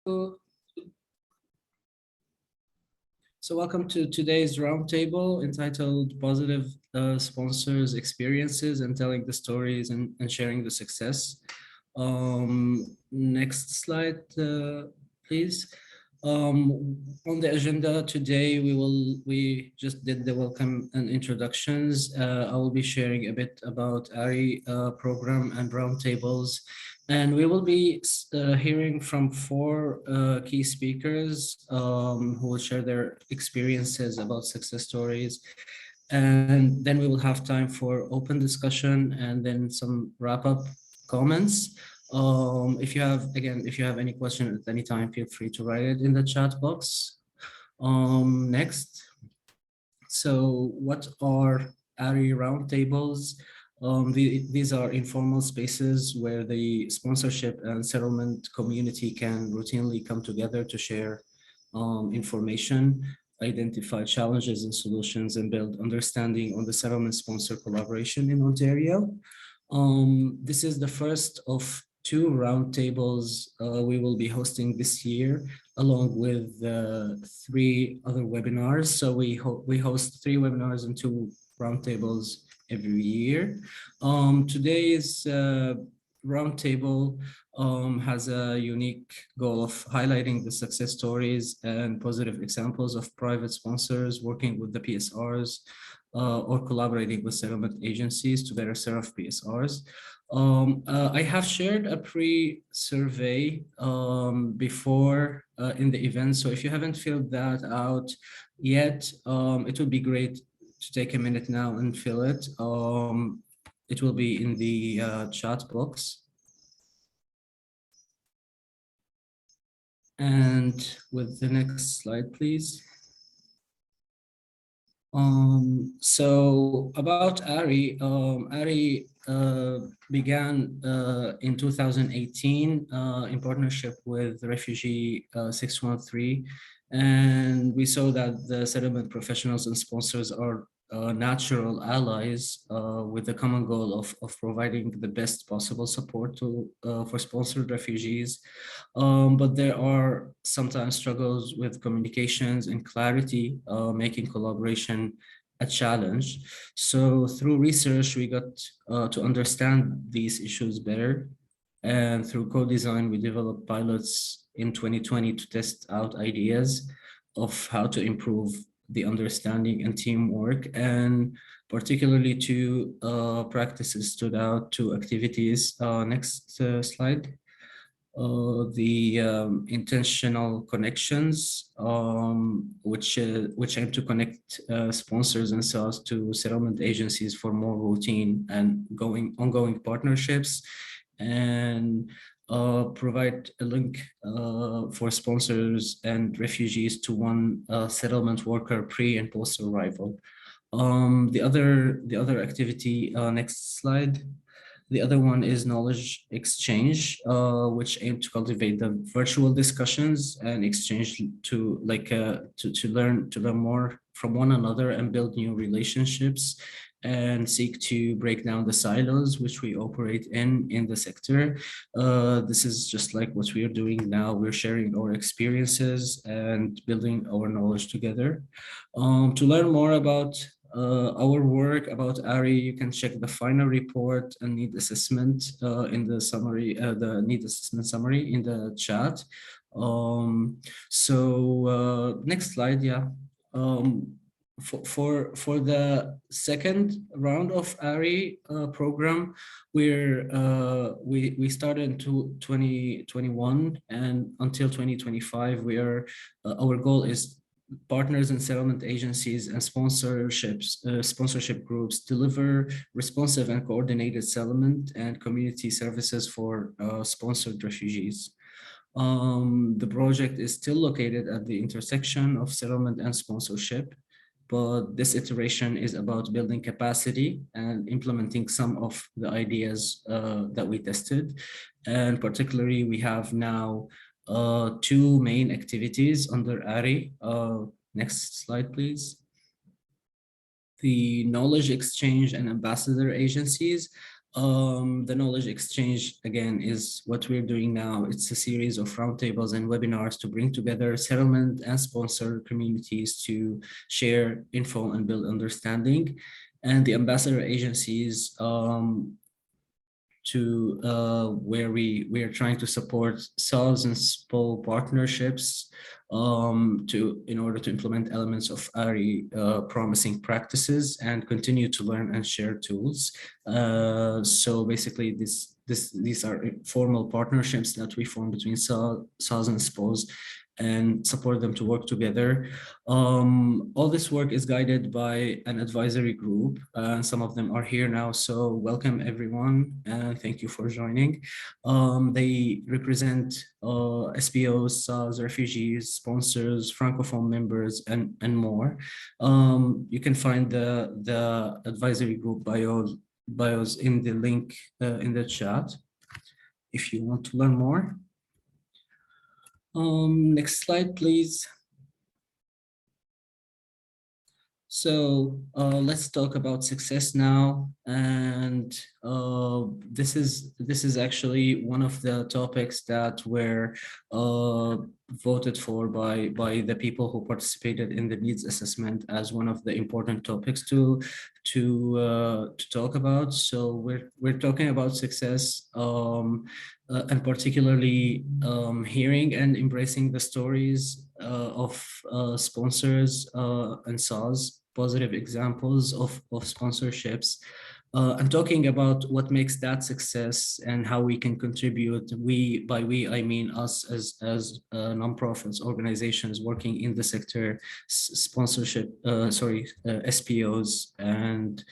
So welcome to today's roundtable entitled Positive Sponsors Experiences and Telling the Stories and Sharing the Success. Next slide, please. On the agenda today, we just did the welcome and introductions. I will be sharing a bit about ARI program and roundtables. And we will be hearing from four key speakers who will share their experiences about success stories. And then we will have time for open discussion and then some wrap-up comments. If you have any question at any time, feel free to write it in the chat box. Next. So what are ARI roundtables? These are informal spaces where the sponsorship and settlement community can routinely come together to share information, identify challenges and solutions, and build understanding on the settlement sponsor collaboration in Ontario. This is the first of two roundtables we will be hosting this year, along with 3 other webinars. So we host 3 webinars and 2 roundtables every year. Today's roundtable has a unique goal of highlighting the success stories and positive examples of private sponsors working with the PSRs or collaborating with settlement agencies to better serve PSRs. I have shared a pre-survey before in the event, so if you haven't filled that out yet, it would be great to take a minute now and fill it. It will be in the chat box. And with the next slide, please. So about ARI, ARI began in 2018 in partnership with Refugee 613, and we saw that the settlement professionals and sponsors are natural allies with the common goal of providing the best possible support for sponsored refugees. But there are sometimes struggles with communications and clarity, making collaboration a challenge. So through research, we got to understand these issues better. And through co-design, we developed pilots in 2020 to test out ideas of how to improve the understanding and teamwork, and particularly 2 practices stood out, 2 activities. Next slide. The intentional connections, which aim to connect sponsors and sales to settlement agencies for more routine and ongoing partnerships, and provide a link for sponsors and refugees to one settlement worker pre and post arrival. The other activity, next slide. The other one is knowledge exchange, which aim to cultivate the virtual discussions and exchange to learn more from one another and build new relationships, and seek to break down the silos which we operate in the sector. This is just like what we are doing now. We're sharing our experiences and building our knowledge together. To learn more about our work about ARI, you can check the final report and need assessment in the summary, the need assessment summary in the chat. Next slide, yeah. For the second round of ARI program, we started in 2021, and until 2025, our goal is partners and settlement agencies and sponsorship groups deliver responsive and coordinated settlement and community services for sponsored refugees. The project is still located at the intersection of settlement and sponsorship, but this iteration is about building capacity and implementing some of the ideas that we tested. And particularly, we have now 2 main activities under ARI. Next slide, please. The knowledge exchange and ambassador agencies. The knowledge exchange, again, is what we're doing now. It's a series of roundtables and webinars to bring together settlement and sponsor communities to share info and build understanding. And the ambassador agencies to where we are trying to support SALs and SPO partnerships in order to implement elements of ARI promising practices and continue to learn and share tools. So basically these are formal partnerships that we form between SALs and SPOs and support them to work together. All this work is guided by an advisory group, and some of them are here now. So welcome everyone, and thank you for joining. They represent SPOs, SARS, refugees, sponsors, Francophone members, and more. You can find the advisory group bios in the link in the chat if you want to learn more. Next slide, please. So let's talk about success now, and this is actually one of the topics that were voted for by the people who participated in the needs assessment as one of the important topics to talk about. So we're talking about success, and particularly hearing and embracing the stories of sponsors and SAWs, positive examples of sponsorships, and talking about what makes that success and how we can contribute. By we, I mean us as nonprofits, organizations working in the sector, sponsorship, SPOs, and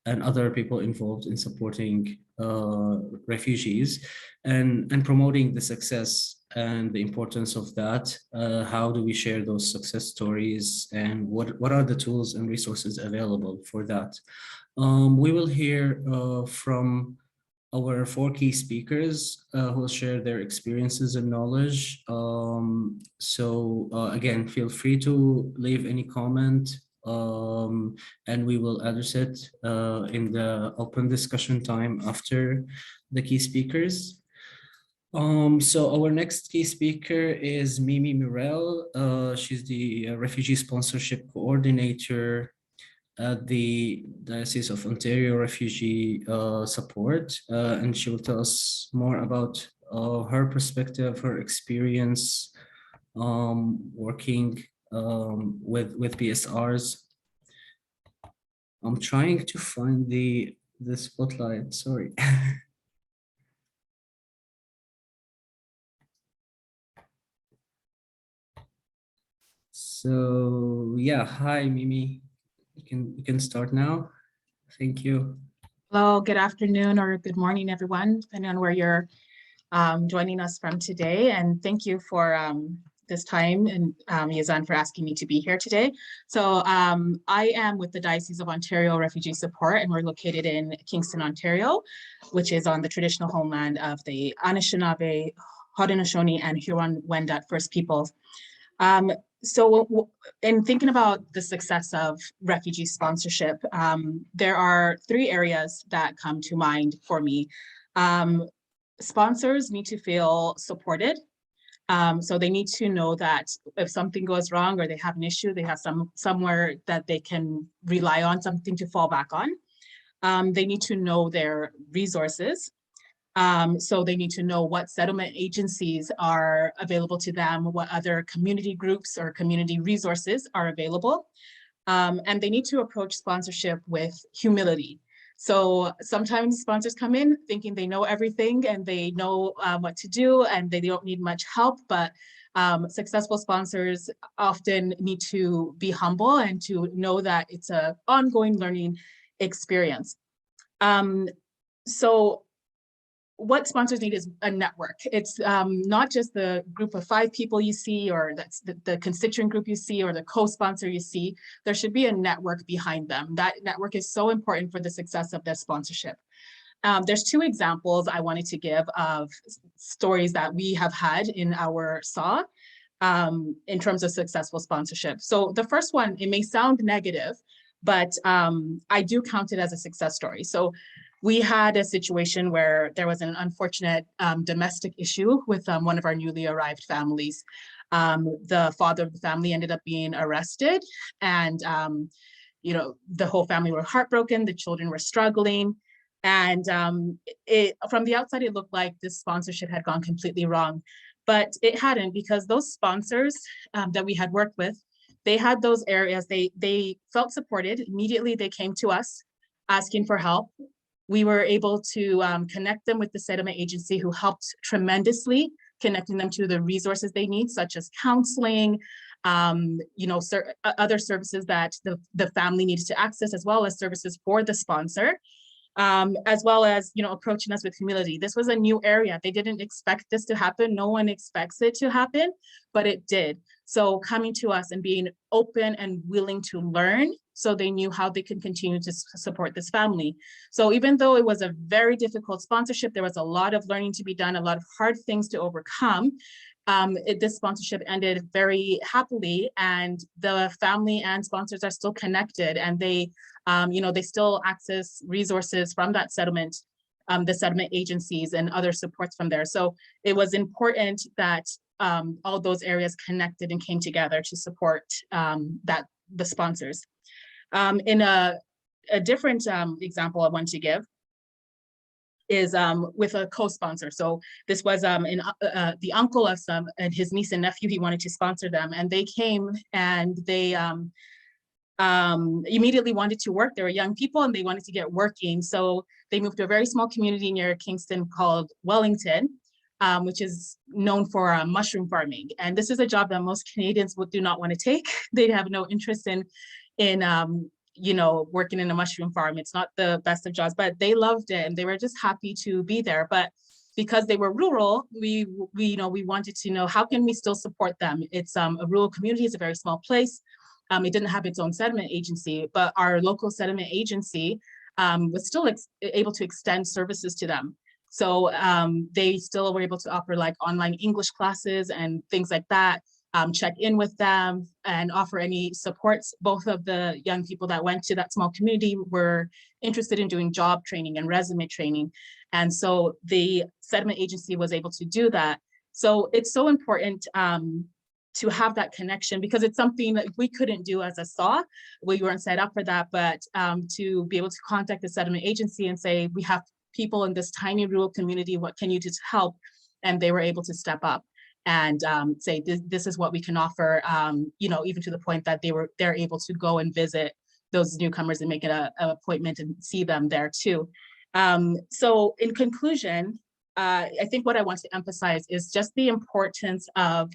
other people involved in supporting refugees and promoting the success and the importance of that. How do we share those success stories, and what are the tools and resources available for that? We will hear from our 4 key speakers who will share their experiences and knowledge. Again, feel free to leave any comment, and we will address it in the open discussion time after the key speakers. So our next key speaker is Mimi Murrell. She's the refugee sponsorship coordinator at the Diocese of Ontario Refugee Support, and she will tell us more about her perspective, her experience working with PSRs. I'm trying to find the spotlight, sorry. So yeah, hi Mimi. You can start now. Thank you. Hello, good afternoon or good morning, everyone, depending on where you're joining us from today. And thank you for this time, and Yazan, for asking me to be here today. So I am with the Diocese of Ontario Refugee Support, and we're located in Kingston, Ontario, which is on the traditional homeland of the Anishinaabe, Haudenosaunee, and Huron-Wendat First Peoples. So in thinking about the success of refugee sponsorship, there are 3 areas that come to mind for me. Sponsors need to feel supported. So they need to know that if something goes wrong or they have an issue, they have somewhere that they can rely on, something to fall back on. They need to know their resources. So they need to know what settlement agencies are available to them, what other community groups or community resources are available. And they need to approach sponsorship with humility. So sometimes sponsors come in thinking they know everything and they know what to do and they don't need much help, but successful sponsors often need to be humble and to know that it's an ongoing learning experience. So what sponsors need is a network. It's not just the group of 5 people you see, or that's the constituent group you see, or the co-sponsor you see. There should be a network behind them. That network is so important for the success of their sponsorship. There's 2 examples I wanted to give of stories that we have had in our SAW in terms of successful sponsorship. So the first one, it may sound negative, but I do count it as a success story. So We had a situation where there was an unfortunate domestic issue with one of our newly arrived families. The father of the family ended up being arrested, and the whole family were heartbroken. The children were struggling, and from the outside, it looked like this sponsorship had gone completely wrong, but it hadn't, because those sponsors that we had worked with, they had those areas. They felt supported. Immediately, they came to us asking for help. We were able to connect them with the settlement agency, who helped tremendously, connecting them to the resources they need, such as counseling, other services that the family needs to access, as well as services for the sponsor, as well as, approaching us with humility. This was a new area. They didn't expect this to happen. No one expects it to happen, but it did. So coming to us and being open and willing to learn, so they knew how they could continue to support this family. So even though it was a very difficult sponsorship, there was a lot of learning to be done, a lot of hard things to overcome. This sponsorship ended very happily, and the family and sponsors are still connected, and they still access resources from that settlement, the settlement agencies and other supports from there. So it was important that all those areas connected and came together to support the sponsors. In a different example I want to give is with a co-sponsor. So this was the uncle of some, and his niece and nephew, he wanted to sponsor them, and they came and they immediately wanted to work. They were young people and they wanted to get working. So they moved to a very small community near Kingston called Wellington, which is known for mushroom farming. And this is a job that most Canadians do not want to take. They have no interest in working in a mushroom farm. It's not the best of jobs, but they loved it and they were just happy to be there. But because they were rural, we wanted to know, how can we still support them? It's a rural community, it's a very small place. It didn't have its own settlement agency, but our local settlement agency was still able to extend services to them. So they still were able to offer like online English classes and things like that, check in with them and offer any supports. Both of the young people that went to that small community were interested in doing job training and resume training. And so the settlement agency was able to do that. So it's so important to have that connection, because it's something that we couldn't do as a SAW. We weren't set up for that, but to be able to contact the settlement agency and say, we have people in this tiny rural community, what can you do to help? And they were able to step up and say, this is what we can offer, even to the point that they're able to go and visit those newcomers and make it an appointment and see them there too. So in conclusion, I think what I want to emphasize is just the importance of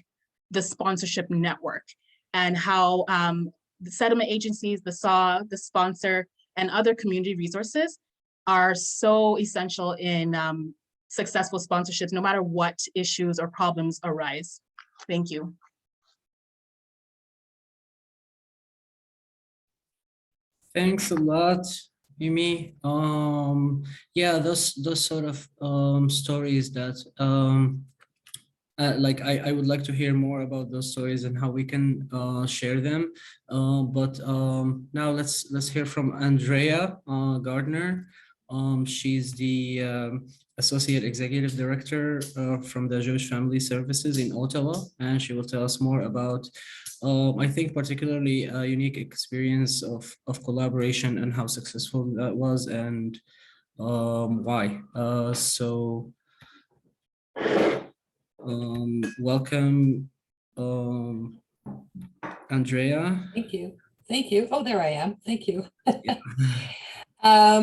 the sponsorship network and how the settlement agencies, the SAW, the sponsor, and other community resources are so essential in successful sponsorships, no matter what issues or problems arise. Thank you. Thanks a lot, Yumi. Yeah, those sort of stories that I would like to hear more about those stories and how we can share them. But now let's hear from Andrea Gardner. She's the Associate Executive Director from the Jewish Family Services in Ottawa, and she will tell us more about, I think, particularly a unique experience of collaboration and how successful that was and why. Welcome, Andrea. Thank you. Thank you. Oh, there I am. Thank you.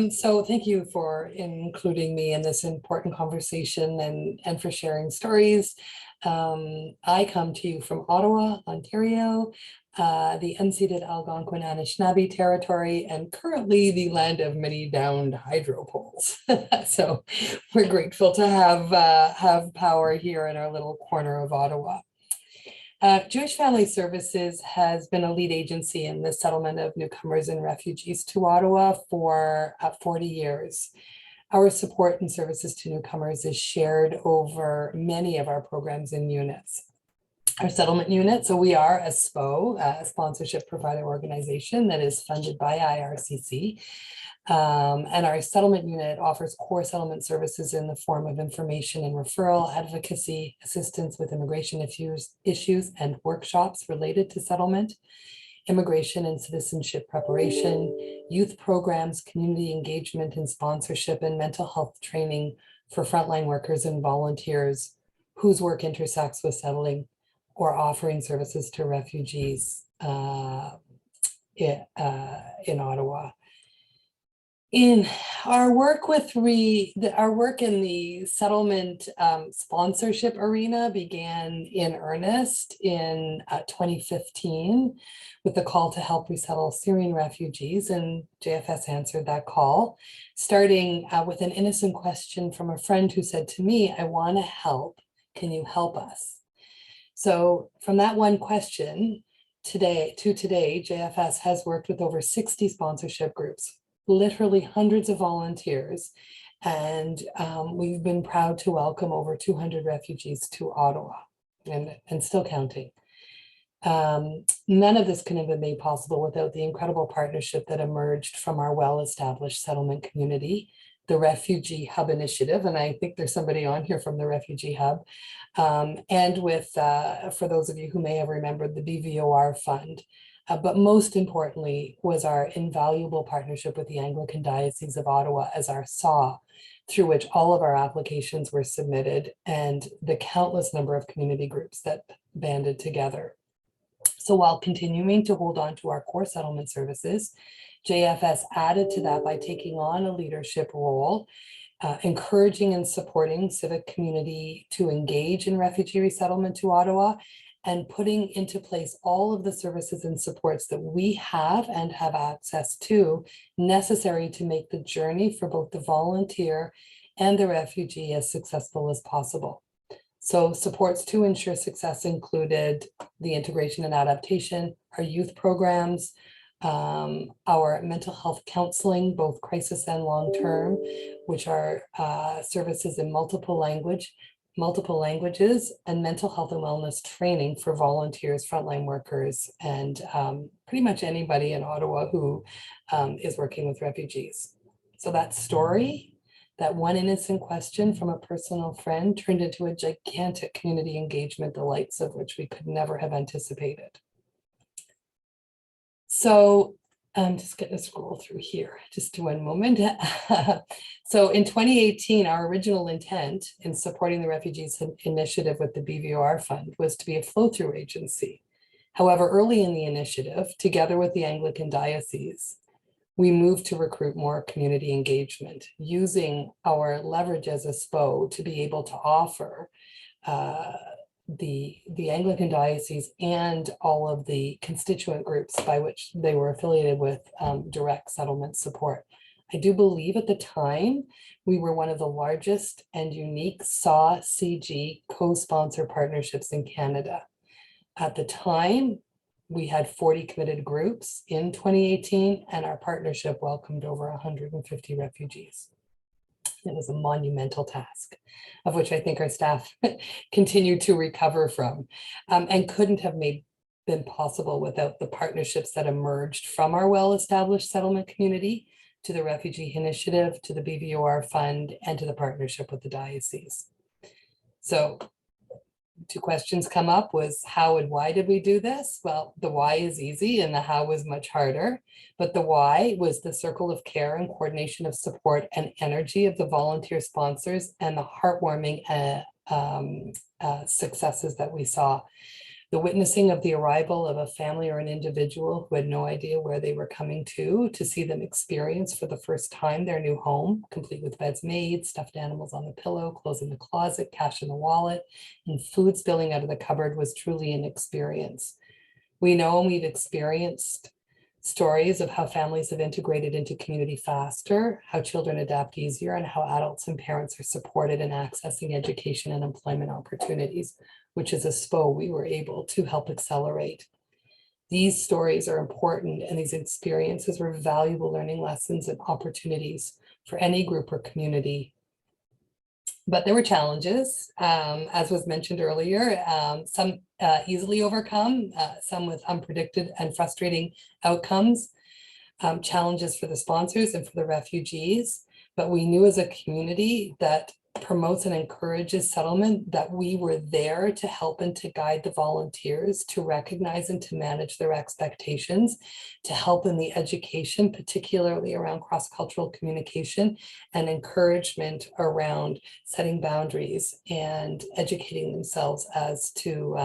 So thank you for including me in this important conversation and for sharing stories. I come to you from Ottawa, Ontario, the unceded Algonquin Anishinaabe territory, and currently the land of many downed hydro poles. So we're grateful to have power here in our little corner of Ottawa. Jewish Family Services has been a lead agency in the settlement of newcomers and refugees to Ottawa for 40 years. Our support and services to newcomers is shared over many of our programs and units. Our settlement unit, so we are a SPO, a sponsorship provider organization that is funded by IRCC. And our settlement unit offers core settlement services in the form of information and referral, advocacy, assistance with immigration issues, and workshops related to settlement, immigration and citizenship preparation, youth programs, community engagement and sponsorship, and mental health training for frontline workers and volunteers whose work intersects with settling or offering services to refugees in Ottawa. In our work our work in the settlement sponsorship arena began in earnest in 2015 with the call to help resettle Syrian refugees, and JFS answered that call, starting with an innocent question from a friend who said to me, "I want to help. Can you help us?" So from that one question today, JFS has worked with over 60 sponsorship groups, literally hundreds of volunteers, and we've been proud to welcome over 200 refugees to Ottawa, and still counting. None of this could have been made possible without the incredible partnership that emerged from our well-established settlement community, the Refugee Hub Initiative, and I think there's somebody on here from the Refugee Hub, and with, for those of you who may have remembered, the BVOR Fund. But most importantly was our invaluable partnership with the Anglican Diocese of Ottawa as our SAW, through which all of our applications were submitted, and the countless number of community groups that banded together. So while continuing to hold on to our core settlement services, JFS added to that by taking on a leadership role, encouraging and supporting civic community to engage in refugee resettlement to Ottawa, and putting into place all of the services and supports that we have and have access to necessary to make the journey for both the volunteer and the refugee as successful as possible. So supports to ensure success included the integration and adaptation, our youth programs, our mental health counseling, both crisis and long-term, which are services in multiple languages, and mental health and wellness training for volunteers, frontline workers, and pretty much anybody in Ottawa who is working with refugees. So that story, that one innocent question from a personal friend, turned into a gigantic community engagement, the likes of which we could never have anticipated. So I'm just going to scroll through here just to one moment. So in 2018, our original intent in supporting the Refugees Initiative with the BVOR Fund was to be a flow-through agency. However, early in the initiative, together with the Anglican Diocese, we moved to recruit more community engagement, using our leverage as a SPO to be able to offer the Anglican Diocese and all of the constituent groups by which they were affiliated with direct settlement support. I do believe at the time we were one of the largest and unique SAW-CG co-sponsor partnerships in Canada. At the time, we had 40 committed groups in 2018, and our partnership welcomed over 150 refugees. It was a monumental task, of which I think our staff continue to recover from, and couldn't have been possible without the partnerships that emerged from our well-established settlement community, to the Refugee Initiative, to the BVOR Fund, and to the partnership with the diocese. So two questions come up: was how and why did we do this? Well, the why is easy and the how was much harder, but the why was the circle of care and coordination of support and energy of the volunteer sponsors, and the heartwarming successes that we saw. The witnessing of the arrival of a family or an individual who had no idea where they were coming to see them experience for the first time their new home, complete with beds made, stuffed animals on the pillow, clothes in the closet, cash in the wallet, and food spilling out of the cupboard, was truly an experience. We know, and we've experienced stories of how families have integrated into community faster, how children adapt easier, and how adults and parents are supported in accessing education and employment opportunities, which as a SPO we were able to help accelerate. These stories are important, and these experiences were valuable learning lessons and opportunities for any group or community. But there were challenges, as was mentioned earlier, some easily overcome, some with unpredicted and frustrating outcomes. challenges for the sponsors and for the refugees. But we knew as a community that promotes and encourages settlement, that we were there to help and to guide the volunteers to recognize and to manage their expectations, to help in the education, particularly around cross-cultural communication and encouragement around setting boundaries and educating themselves as to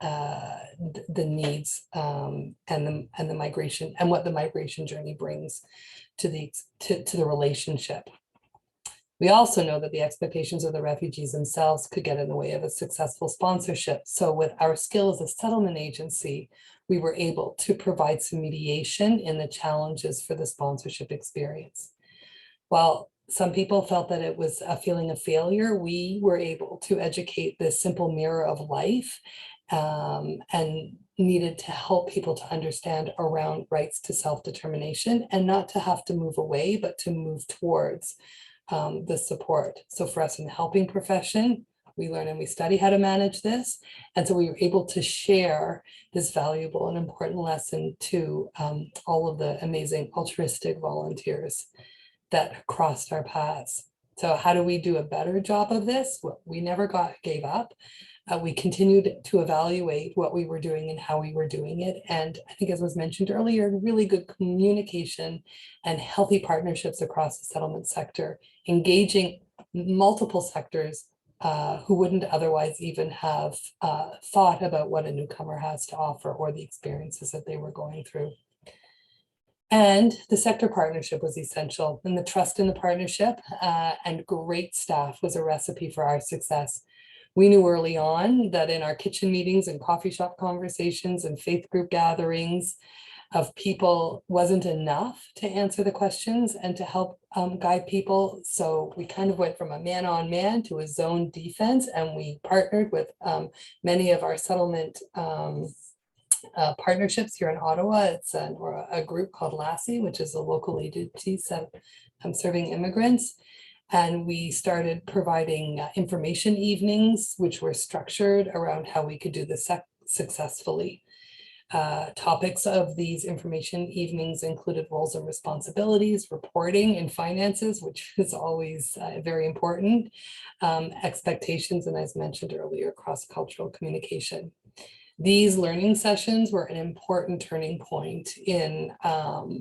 the needs and the migration and what the migration journey brings to the relationship. We also know that the expectations of the refugees themselves could get in the way of a successful sponsorship. So with our skill as a settlement agency, we were able to provide some mediation in the challenges for the sponsorship experience. While some people felt that it was a feeling of failure, we were able to educate this simple mirror of life and needed to help people to understand around rights to self-determination and not to have to move away, but to move towards the support. So for us in the helping profession, we learn and we study how to manage this. And so we were able to share this valuable and important lesson to all of the amazing altruistic volunteers that crossed our paths. So how do we do a better job of this? Well, we never gave up. We continued to evaluate what we were doing and how we were doing it. And I think, as was mentioned earlier, really good communication and healthy partnerships across the settlement sector, engaging multiple sectors who wouldn't otherwise even have thought about what a newcomer has to offer or the experiences that they were going through. And the sector partnership was essential, and the trust in the partnership and great staff was a recipe for our success. We knew early on that in our kitchen meetings and coffee shop conversations and faith group gatherings of people wasn't enough to answer the questions and to help guide people. So we kind of went from a man-on-man to a zone defense, and we partnered with many of our settlement partnerships here in Ottawa. It's a group called LASI, which is a local agency serving immigrants. And we started providing information evenings, which were structured around how we could do this successfully. Topics of these information evenings included roles and responsibilities, reporting and finances, which is always very important, expectations, and as mentioned earlier, cross-cultural communication. These learning sessions were an important turning point in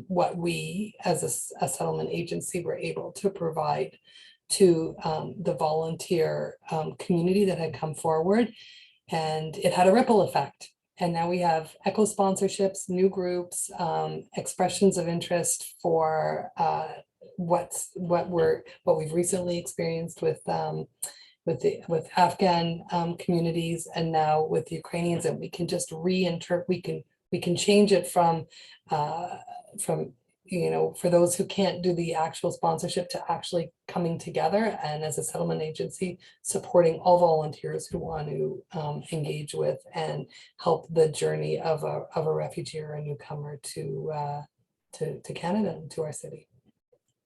what we as a settlement agency were able to provide to the volunteer community that had come forward, and it had a ripple effect. And now we have echo sponsorships, new groups, expressions of interest for what we've recently experienced with Afghan communities, and now with the Ukrainians, and we can just we can change it from for those who can't do the actual sponsorship to actually coming together and as a settlement agency supporting all volunteers who want to engage with and help the journey of a refugee or a newcomer to Canada and to our city.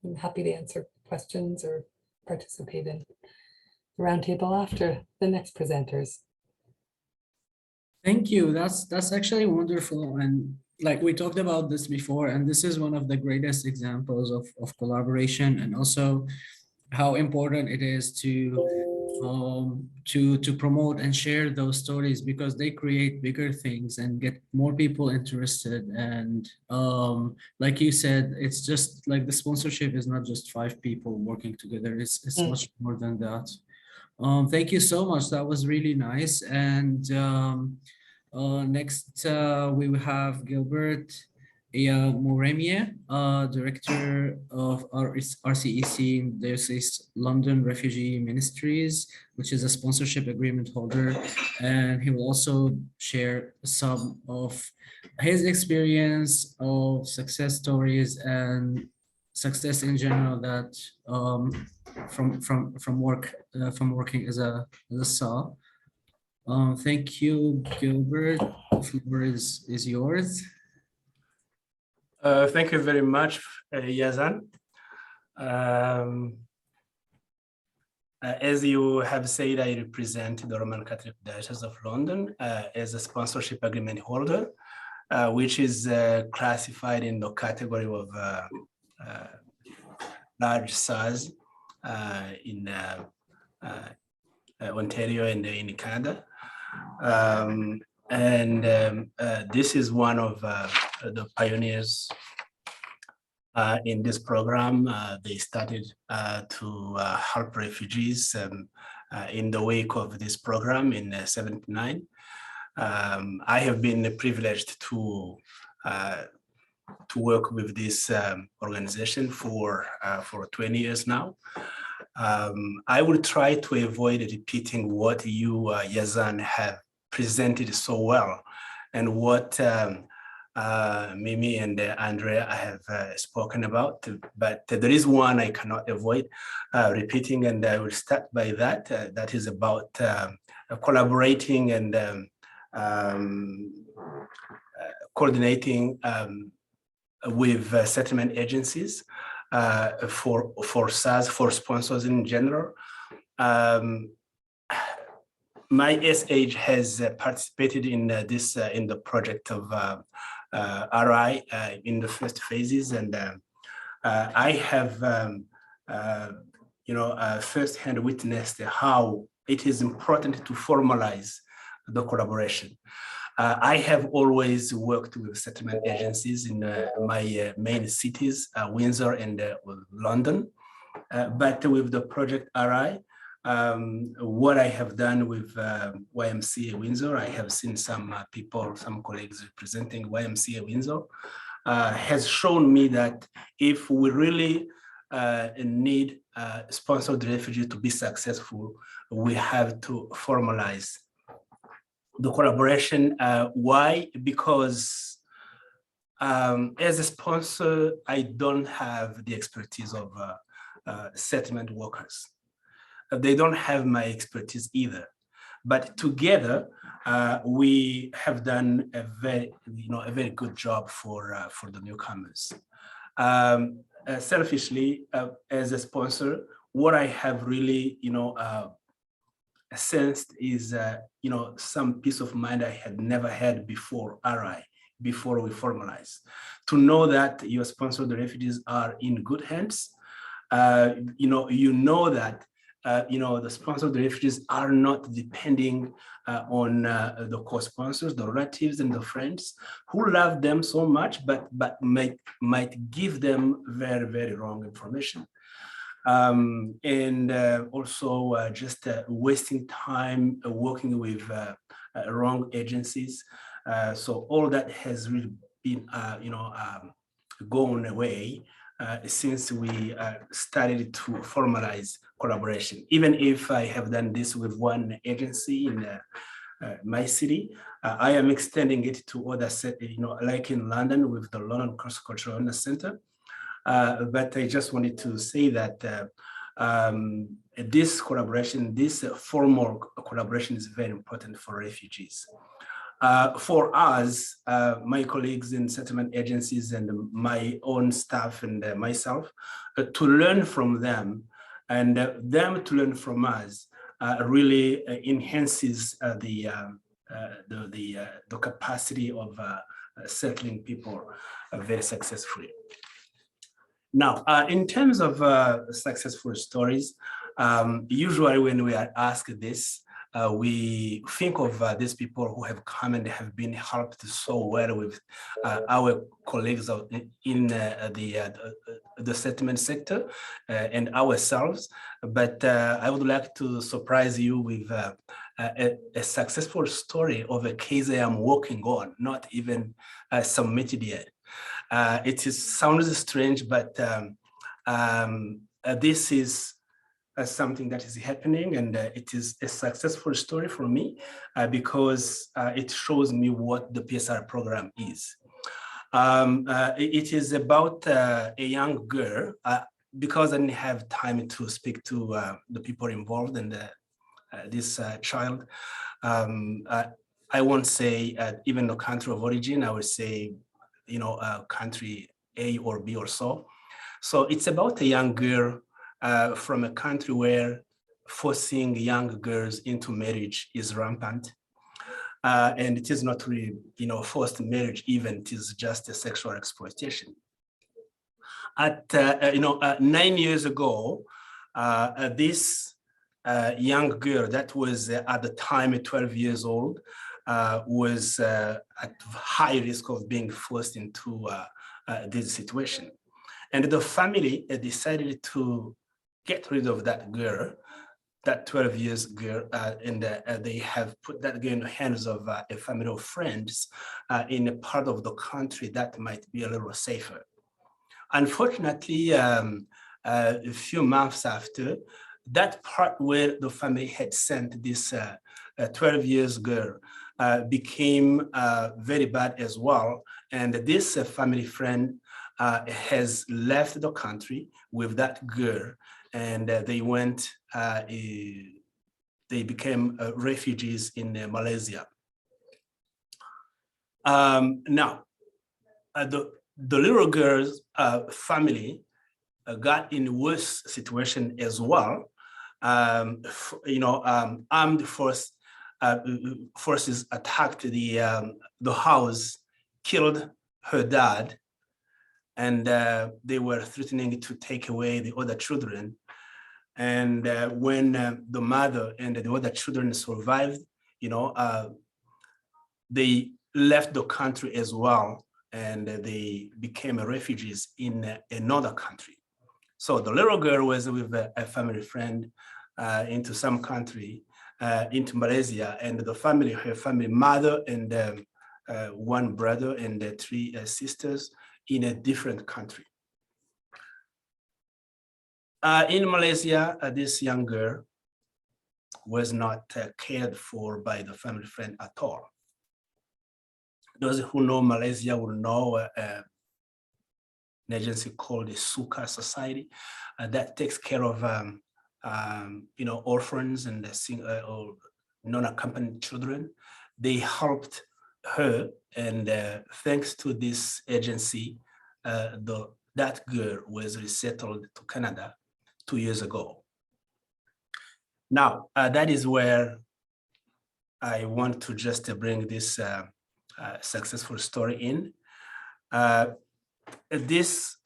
I'm happy to answer questions or participate in the roundtable after the next presenters. Thank you. That's actually wonderful. And like we talked about this before, and this is one of the greatest examples of collaboration, and also how important it is to promote and share those stories, because they create bigger things and get more people interested. And like you said, it's just like the sponsorship is not just 5 people working together. It's much more than that. Thank you so much. That was really nice. And next, we will have Gilbert Moremier, Director of RCEC in Diocese London Refugee Ministries, which is a sponsorship agreement holder. And he will also share some of his experience of success stories and success in general that from working as a SA. Thank you, Gilbert. The floor is yours. Thank you very much, Yazan. As you have said, I represent the Roman Catholic Diocese of London as a sponsorship agreement holder. which is classified in the category of large size in Ontario and in Canada. This is one of the pioneers in this program. They started to help refugees in the wake of this program in '79. I have been privileged to work with this organization for 20 years now. I will try to avoid repeating what you, Yazan, have presented so well, and what Mimi and Andrea have spoken about, but there is one I cannot avoid repeating, and I will start by that. That is about collaborating and coordinating with settlement agencies for SARS, for sponsors in general. My SH has participated in this in the project of RI in the first phases, and I have firsthand witnessed how it is important to formalize the collaboration. I have always worked with settlement agencies in my main cities, Windsor and London, but with the project RI, what I have done with YMCA Windsor, I have seen some people, some colleagues representing YMCA Windsor, has shown me that if we really need sponsored refugee to be successful, we have to formalize the collaboration. Why? Because as a sponsor, I don't have the expertise of settlement workers. They don't have my expertise either. But together, we have done a very good job for the newcomers. Selfishly, as a sponsor, what I have really, sensed is, some peace of mind I had never had before RI, before we formalize. To know that your sponsored refugees are in good hands, that the sponsored refugees are not depending on the co-sponsors, the relatives and the friends who love them so much, but might give them very, very wrong information. Also just wasting time working with wrong agencies. So all that has really been, gone away since we started to formalize collaboration. Even if I have done this with one agency in my city, I am extending it to other cities, like in London with the London Cross-Cultural Illness Center. But I just wanted to say that this collaboration, this formal collaboration is very important for refugees. For us, my colleagues in settlement agencies and my own staff and myself, to learn from them and them to learn from us really enhances the capacity of settling people very successfully. Now, in terms of successful stories, usually when we are asked this, we think of these people who have come and have been helped so well with our colleagues in the settlement sector and ourselves. But I would like to surprise you with a successful story of a case I am working on, not even submitted yet. It sounds strange, but this is something that is happening, and it is a successful story for me because it shows me what the PSR program is. It is about a young girl, because I didn't have time to speak to the people involved in this child. I won't say even the country of origin, I would say, country A or B or so. So it's about a young girl from a country where forcing young girls into marriage is rampant. and it is not really, forced marriage, even it is just a sexual exploitation. At 9 years ago, this young girl that was at the time 12 years old was at high risk of being forced into this situation. And the family decided to get rid of that girl, that 12 years girl, and they have put that girl in the hands of a family of friends in a part of the country that might be a little safer. Unfortunately, a few months after, that part where the family had sent this 12 years girl became very bad as well. And this family friend has left the country with that girl, and they went, they became refugees in Malaysia. Now, the little girl's family got in a worse situation as well. Armed forces attacked the house, killed her dad, and they were threatening to take away the other children. And when the mother and the other children survived, they left the country as well, and they became refugees in another country. So the little girl was with a family friend into some country, into Malaysia, and the family, her family, mother and one brother and 3 sisters in a different country. In Malaysia, this young girl was not cared for by the family friend at all. Those who know Malaysia will know an agency called the OCASI Society that takes care of orphans and or non-accompanied children. They helped her, and thanks to this agency, that girl was resettled to Canada 2 years ago. Now, that is where I want to just bring this successful story in. This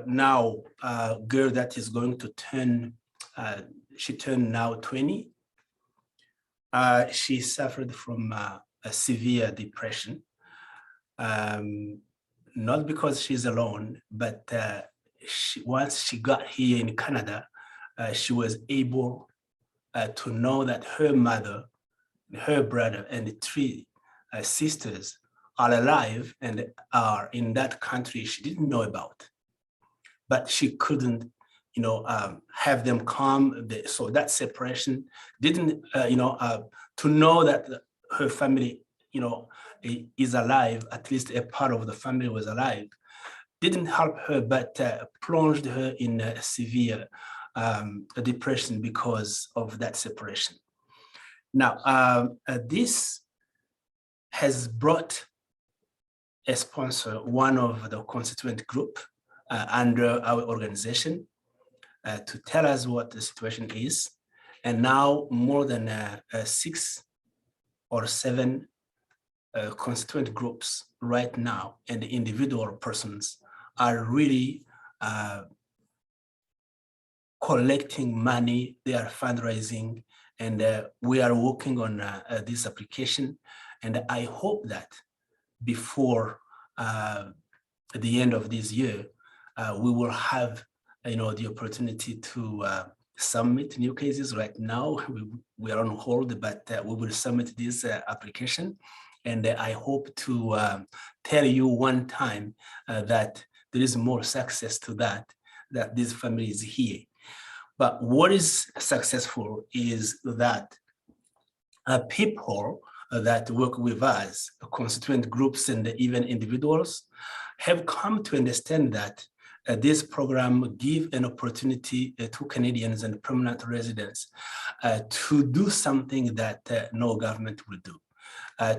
now girl that is going to turn, she turned now 20. She suffered from a severe depression, not because she's alone, but once she got here in Canada, she was able to know that her mother, her brother, and the 3 sisters are alive and are in that country she didn't know about, but she couldn't, have them come. So that separation didn't, to know that her family, is alive, at least a part of the family was alive, didn't help her, but plunged her in a severe depression because of that separation. Now, this has brought a sponsor, one of the constituent group under our organization, to tell us what the situation is. And now more than 6 or 7 constituent groups right now, and individual persons are really collecting money. They are fundraising, and we are working on this application. And I hope that before the end of this year, we will have, the opportunity to submit new cases. Right now, we are on hold, but we will submit this application. And I hope to tell you one time that there is more success to that this family is here. But what is successful is that people that work with us, constituent groups and even individuals, have come to understand that this program gives an opportunity to Canadians and permanent residents to do something that no government will do.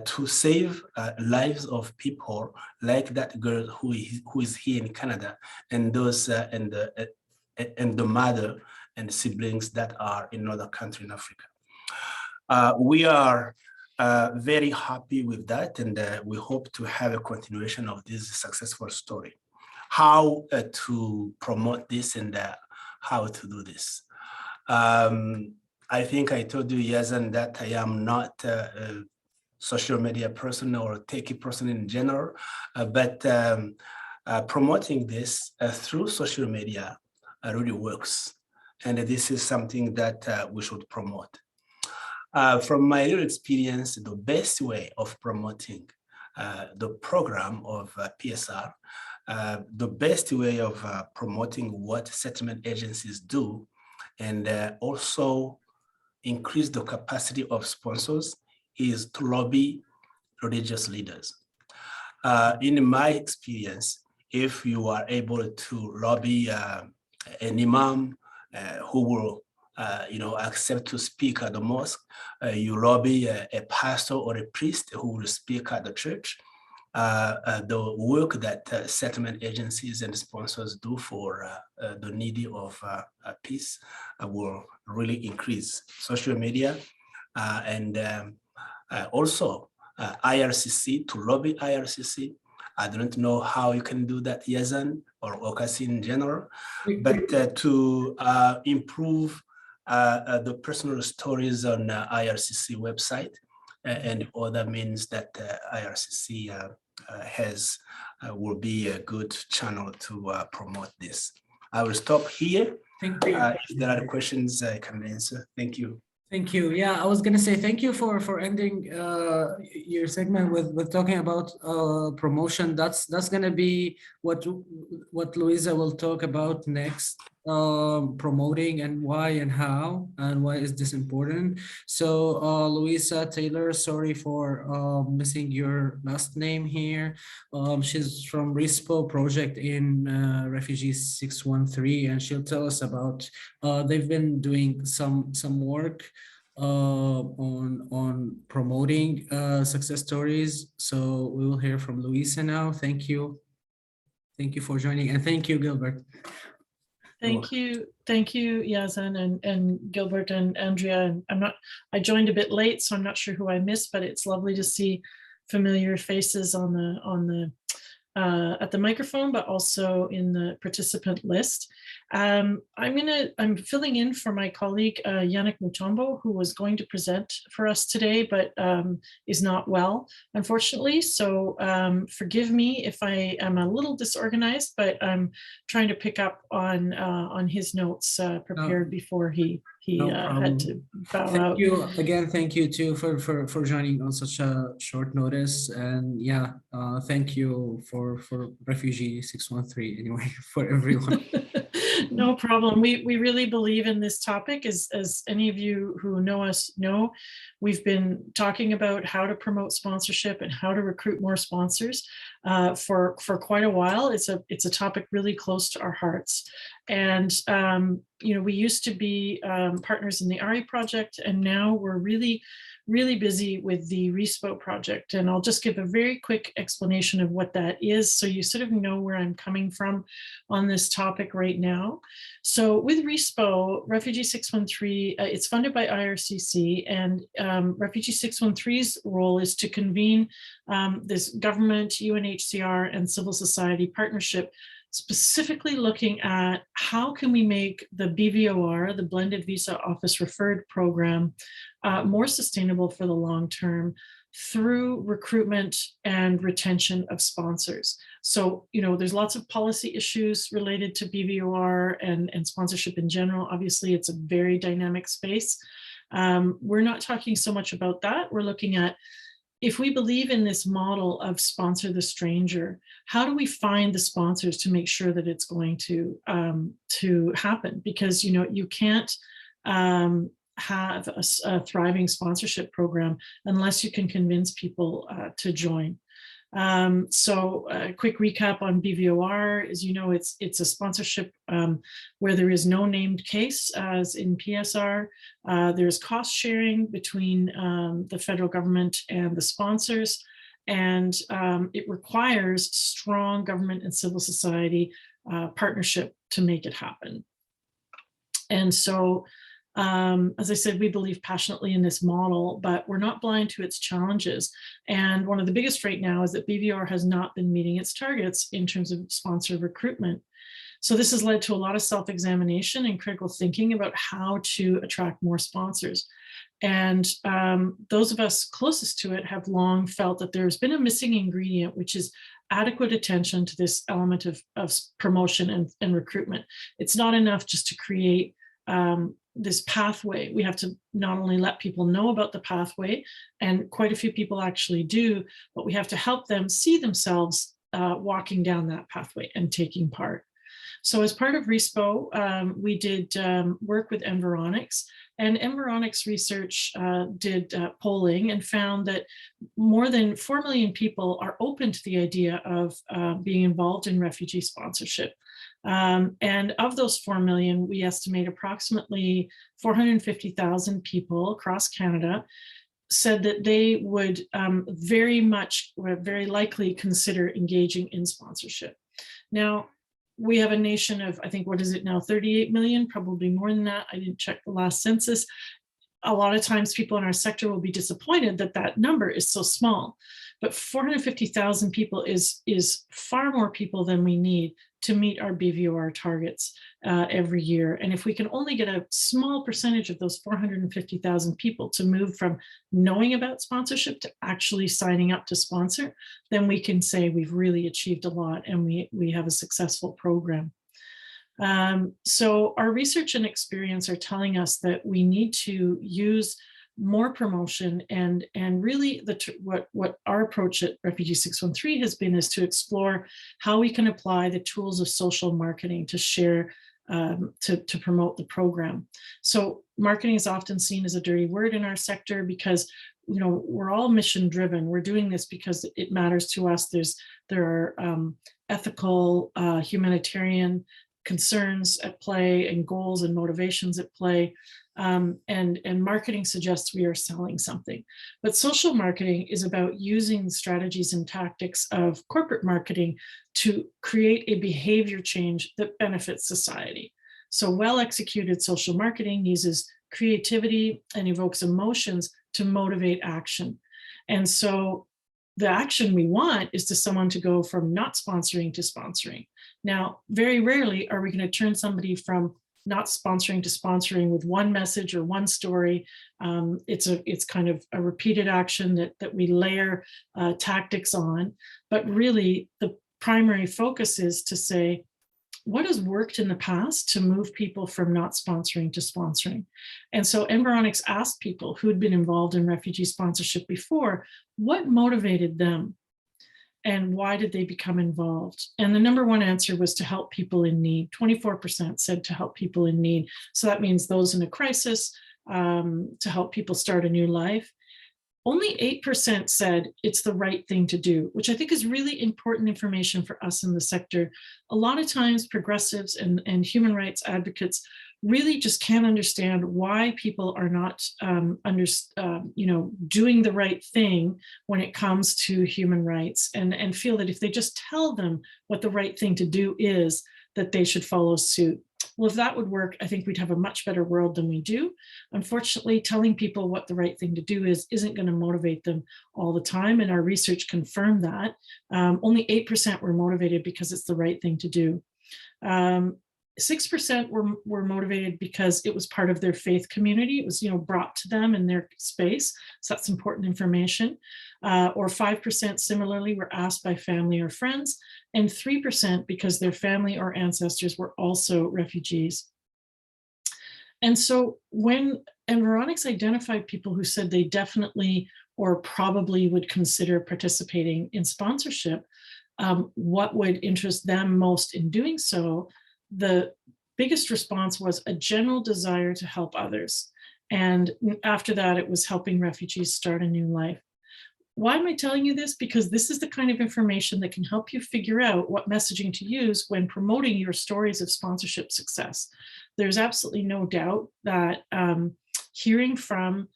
To save lives of people like that girl who is here in Canada, and those and the mother and siblings that are in another country in Africa. We are very happy with that, and we hope to have a continuation of this successful story. How to promote this and how to do this. I think I told you, Yazan, that I am not a social media person or a techie person in general, but promoting this through social media really works. And this is something that we should promote. From my real experience, the best way of promoting the program of PSR, the best way of promoting what settlement agencies do, and also increase the capacity of sponsors is to lobby religious leaders. In my experience, if you are able to lobby an imam who will accept to speak at the mosque, you lobby a pastor or a priest who will speak at the church, the work that settlement agencies and sponsors do for the needy of peace will really increase. Social media and also IRCC, to lobby IRCC. I don't know how you can do that, Yazan, or OCASI in general, but to improve the personal stories on IRCC website and other means that IRCC has will be a good channel to promote this. I will stop here. Thank you. If there are questions, I can answer. Thank you. Thank you. Yeah, I was gonna say thank you for ending your segment with talking about promotion. That's gonna be what Louisa will talk about next. Promoting and why and how and why is this important. So Louisa Taylor, sorry for missing your last name here. She's from RISPO project in Refugee 613, and she'll tell us about they've been doing some work on promoting success stories. So we will hear from Louisa now. Thank you for joining, and thank you, Gilbert. Thank you, Yazan and Gilbert and Andrea. And I joined a bit late, so I'm not sure who I missed, but it's lovely to see familiar faces on the at the microphone, but also in the participant list. I'm filling in for my colleague, Yannick Mutombo, who was going to present for us today, but is not well, unfortunately. So forgive me if I am a little disorganized, but I'm trying to pick up on his notes prepared before he had to bow out. Thank you again. Thank you too for joining on such a short notice, and yeah, thank you for Refugee 613 anyway, for everyone. No problem. We really believe in this topic. As any of you who know us know, we've been talking about how to promote sponsorship and how to recruit more sponsors for quite a while. It's a topic really close to our hearts. And we used to be partners in the ARI project, and now we're really busy with the RISPO project. And I'll just give a very quick explanation of what that is, so you sort of know where I'm coming from on this topic right now. So with RISPO, Refugee 613, it's funded by IRCC, and Refugee 613's role is to convene this government, UNHCR, and civil society partnership, specifically looking at how can we make the BVOR, the Blended Visa Office Referred Program, more sustainable for the long term through recruitment and retention of sponsors. So, there's lots of policy issues related to BVOR and sponsorship in general. Obviously, it's a very dynamic space. We're not talking so much about that. We're looking at, if we believe in this model of sponsor the stranger, how do we find the sponsors to make sure that it's going to happen? Because you can't have a thriving sponsorship program unless you can convince people to join. So a quick recap on BVOR is, it's a sponsorship where there is no named case, as in PSR. There's cost sharing between the federal government and the sponsors, and it requires strong government and civil society partnership to make it happen. And so As I said, we believe passionately in this model, but we're not blind to its challenges. And one of the biggest right now is that BVR has not been meeting its targets in terms of sponsor recruitment. So this has led to a lot of self-examination and critical thinking about how to attract more sponsors. And those of us closest to it have long felt that there's been a missing ingredient, which is adequate attention to this element of promotion and recruitment. It's not enough just to create this pathway. We have to not only let people know about the pathway, and quite a few people actually do, but we have to help them see themselves walking down that pathway and taking part. So as part of RESPO, we did work with Environics, and Environics research did polling and found that more than 4 million people are open to the idea of being involved in refugee sponsorship. And of those 4 million, we estimate approximately 450,000 people across Canada said that they would very likely consider engaging in sponsorship. Now, we have a nation of, I think, what is it now, 38 million, probably more than that. I didn't check the last census. A lot of times people in our sector will be disappointed that that number is so small, but 450,000 people is far more people than we need to meet our BVOR targets every year. And if we can only get a small percentage of those 450,000 people to move from knowing about sponsorship to actually signing up to sponsor, then we can say we've really achieved a lot and we have a successful program. So our research and experience are telling us that we need to use more promotion, and really what our approach at Refugee 613 has been is to explore how we can apply the tools of social marketing to share, to promote the program. So marketing is often seen as a dirty word in our sector because, you know, we're all mission driven. We're doing this because it matters to us. There are ethical, humanitarian concerns at play and goals and motivations at play. And marketing suggests we are selling something. But social marketing is about using strategies and tactics of corporate marketing to create a behavior change that benefits society. So well-executed social marketing uses creativity and evokes emotions to motivate action. And so the action we want is to someone to go from not sponsoring to sponsoring. Now, very rarely are we going to turn somebody from not sponsoring to sponsoring with one message or one story. It's kind of a repeated action that we layer tactics on, but really the primary focus is to say, what has worked in the past to move people from not sponsoring to sponsoring? And so Environics asked people who'd been involved in refugee sponsorship before, what motivated them? And why did they become involved? And the number one answer was to help people in need. 24% said to help people in need. So that means those in a crisis, to help people start a new life. Only 8% said it's the right thing to do, which I think is really important information for us in the sector. A lot of times progressives and human rights advocates really just can't understand why people are not doing the right thing when it comes to human rights, and feel that if they just tell them what the right thing to do is, that they should follow suit. Well, if that would work, I think we'd have a much better world than we do. Unfortunately, telling people what the right thing to do isn't going to motivate them all the time, and our research confirmed that. Only 8% were motivated because it's the right thing to do. 6% were motivated because it was part of their faith community. It was, brought to them in their space. So that's important information. Or 5% similarly were asked by family or friends, and 3% because their family or ancestors were also refugees. And so when Environics identified people who said they definitely or probably would consider participating in sponsorship, what would interest them most in doing so, the biggest response was a general desire to help others. And after that, it was helping refugees start a new life. Why am I telling you this? Because this is the kind of information that can help you figure out what messaging to use when promoting your stories of sponsorship success. There's absolutely no doubt that hearing from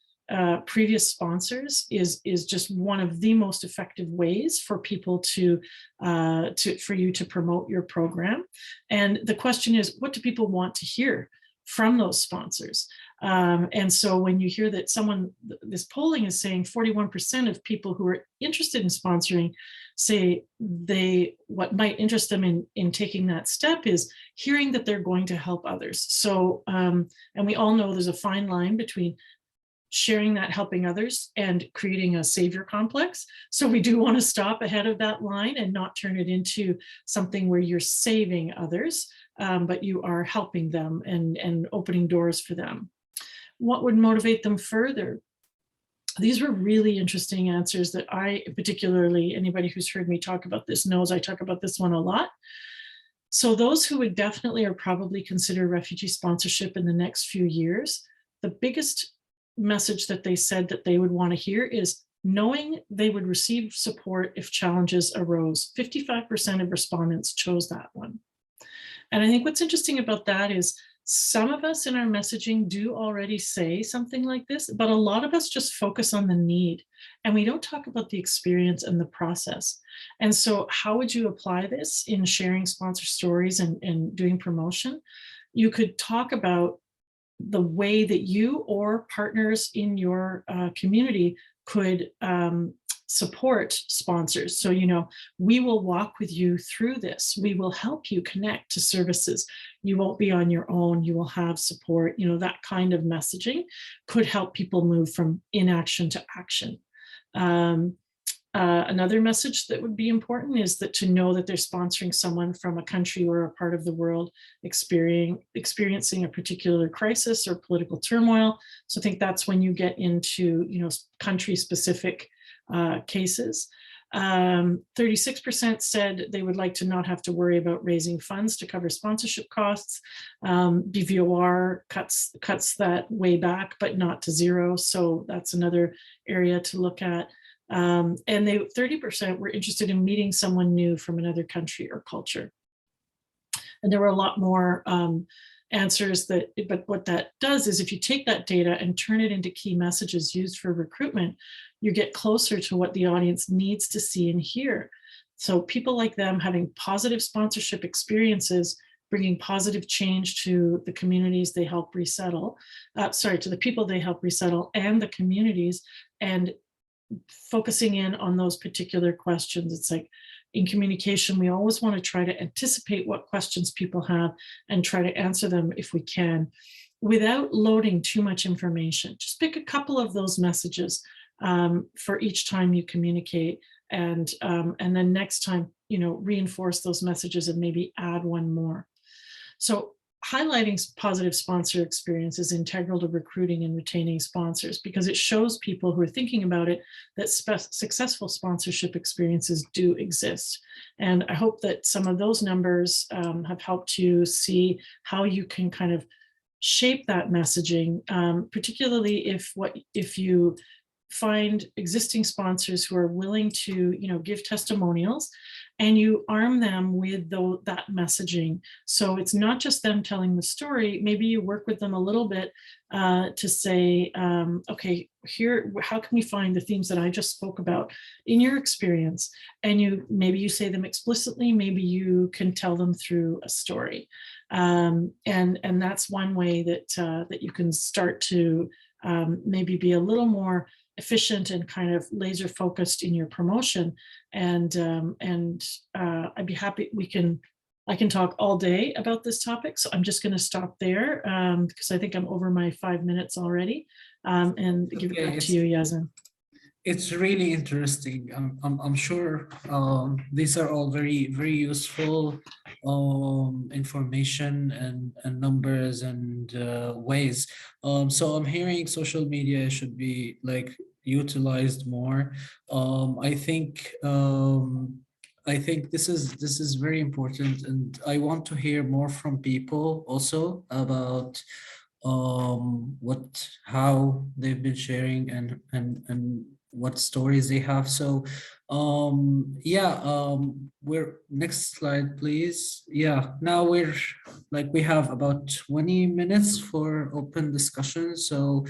previous sponsors is just one of the most effective ways for people for you to promote your program. And the question is, what do people want to hear? from those sponsors. And so when you hear that this polling is saying 41% of people who are interested in sponsoring say what might interest them in taking that step is hearing that they're going to help others. So, and we all know there's a fine line between sharing that helping others and creating a savior complex. So we do want to stop ahead of that line and not turn it into something where you're saving others, but you are helping them and opening doors for them. What would motivate them further? These were really interesting answers that particularly anybody who's heard me talk about this knows I talk about this one a lot. So those who would definitely or probably consider refugee sponsorship in the next few years, the biggest message that they said that they would want to hear is knowing they would receive support if challenges arose. 55% of respondents chose that one. And I think what's interesting about that is some of us in our messaging do already say something like this, but a lot of us just focus on the need and we don't talk about the experience and the process. And so how would you apply this in sharing sponsor stories and doing promotion? You could talk about the way that you or partners in your community could support sponsors. So, we will walk with you through this. We will help you connect to services. You won't be on your own. You will have support. That kind of messaging could help people move from inaction to action. Another message that would be important is that to know that they're sponsoring someone from a country or a part of the world experiencing a particular crisis or political turmoil. So I think that's when you get into, country-specific cases. 36% said they would like to not have to worry about raising funds to cover sponsorship costs. BVOR cuts that way back, but not to zero. So that's another area to look at. And 30% were interested in meeting someone new from another country or culture. And there were a lot more answers but what that does is if you take that data and turn it into key messages used for recruitment, you get closer to what the audience needs to see and hear. So people like them having positive sponsorship experiences, bringing positive change to the communities they help resettle, to the people they help resettle and the communities, and focusing in on those particular questions. It's like in communication, we always want to try to anticipate what questions people have and try to answer them if we can, without loading too much information. Just pick a couple of those messages for each time you communicate, and then next time, reinforce those messages and maybe add one more. So highlighting positive sponsor experience is integral to recruiting and retaining sponsors because it shows people who are thinking about it that successful sponsorship experiences do exist. And I hope that some of those numbers have helped you see how you can kind of shape that messaging, particularly if you find existing sponsors who are willing to, give testimonials, and you arm them with that messaging. So it's not just them telling the story. Maybe you work with them a little bit to say, okay, here, how can we find the themes that I just spoke about in your experience? And maybe you say them explicitly, maybe you can tell them through a story. And that's one way that you can start to maybe be a little more efficient and kind of laser focused in your promotion. And I'd be happy, I can talk all day about this topic. So I'm just going to stop there because I think I'm over my 5 minutes already, and give it back to you, Yazan. It's really interesting. I'm sure these are all very, very useful information and numbers and ways. So I'm hearing social media should be utilized more. I think this is very important, and I want to hear more from people also about how they've been sharing and what stories they have. So we're next slide, please. Yeah, now we have about 20 minutes for open discussion. So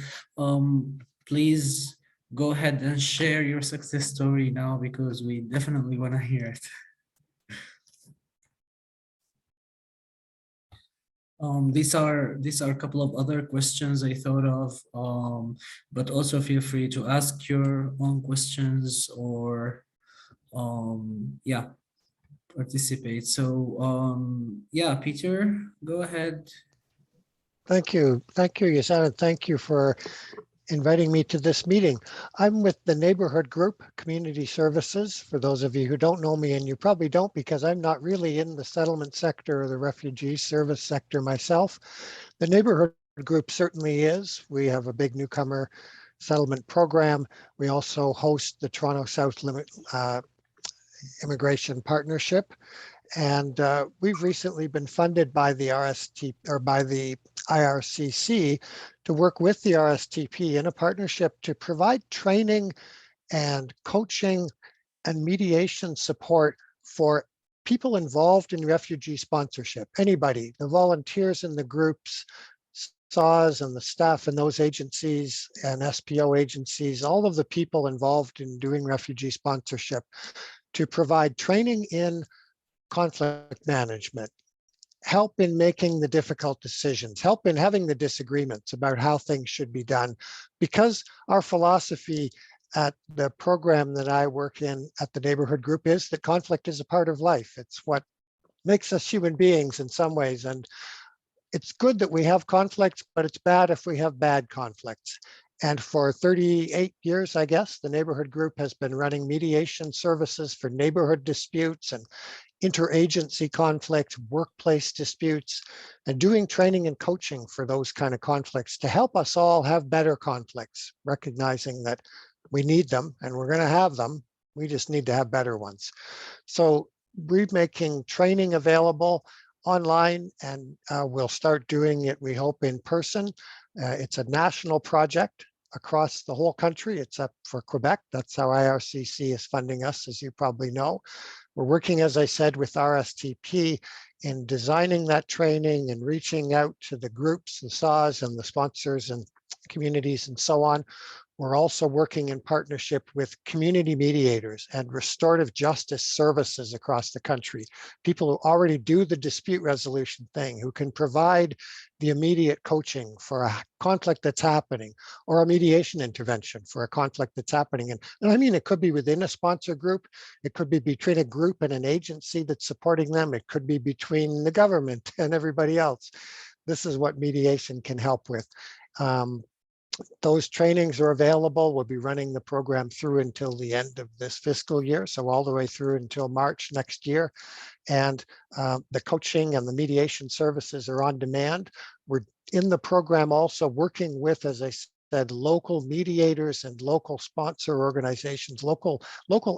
please go ahead and share your success story now, because we definitely want to hear it. These are a couple of other questions I thought of, but also feel free to ask your own questions or yeah, participate. So yeah, Peter, go ahead. Thank you, Yasan, and thank you for inviting me to this meeting. I'm with the neighborhood group, Community Services, for those of you who don't know me, and you probably don't because I'm not really in the settlement sector or the refugee service sector myself. The neighborhood group certainly is. We have a big newcomer settlement program. We also host the Toronto South Immigration Partnership. And we've recently been funded by the RST or by the IRCC to work with the RSTP in a partnership to provide training and coaching and mediation support for people involved in refugee sponsorship. Anybody, the volunteers in the groups, SAWS and the staff in those agencies and SPO agencies, all of the people involved in doing refugee sponsorship, to provide training in conflict management, help in making the difficult decisions, help in having the disagreements about how things should be done. Because our philosophy at the program that I work in at the neighborhood group is that conflict is a part of life. It's what makes us human beings in some ways. And it's good that we have conflicts, but it's bad if we have bad conflicts. And for 38 years, I guess, the neighborhood group has been running mediation services for neighborhood disputes and interagency conflicts, workplace disputes, and doing training and coaching for those kind of conflicts to help us all have better conflicts, recognizing that we need them and we're going to have them. We just need to have better ones. So we're making training available online, and we'll start doing it, we hope, in person. It's a national project across the whole country. It's up for Quebec. That's how IRCC is funding us, as you probably know. We're working, as I said, with RSTP in designing that training and reaching out to the groups and SAWS and the sponsors and communities and so on. We're also working in partnership with community mediators and restorative justice services across the country, people who already do the dispute resolution thing, who can provide the immediate coaching for a conflict that's happening, or a mediation intervention for a conflict that's happening. And I mean, it could be within a sponsor group, it could be between a group and an agency that's supporting them, it could be between the government and everybody else. This is what mediation can help with. Those trainings are available. We'll be running the program through until the end of this fiscal year, so all the way through until March next year. And the coaching and the mediation services are on demand. We're in the program also working with, as I said, local mediators and local sponsor organizations, local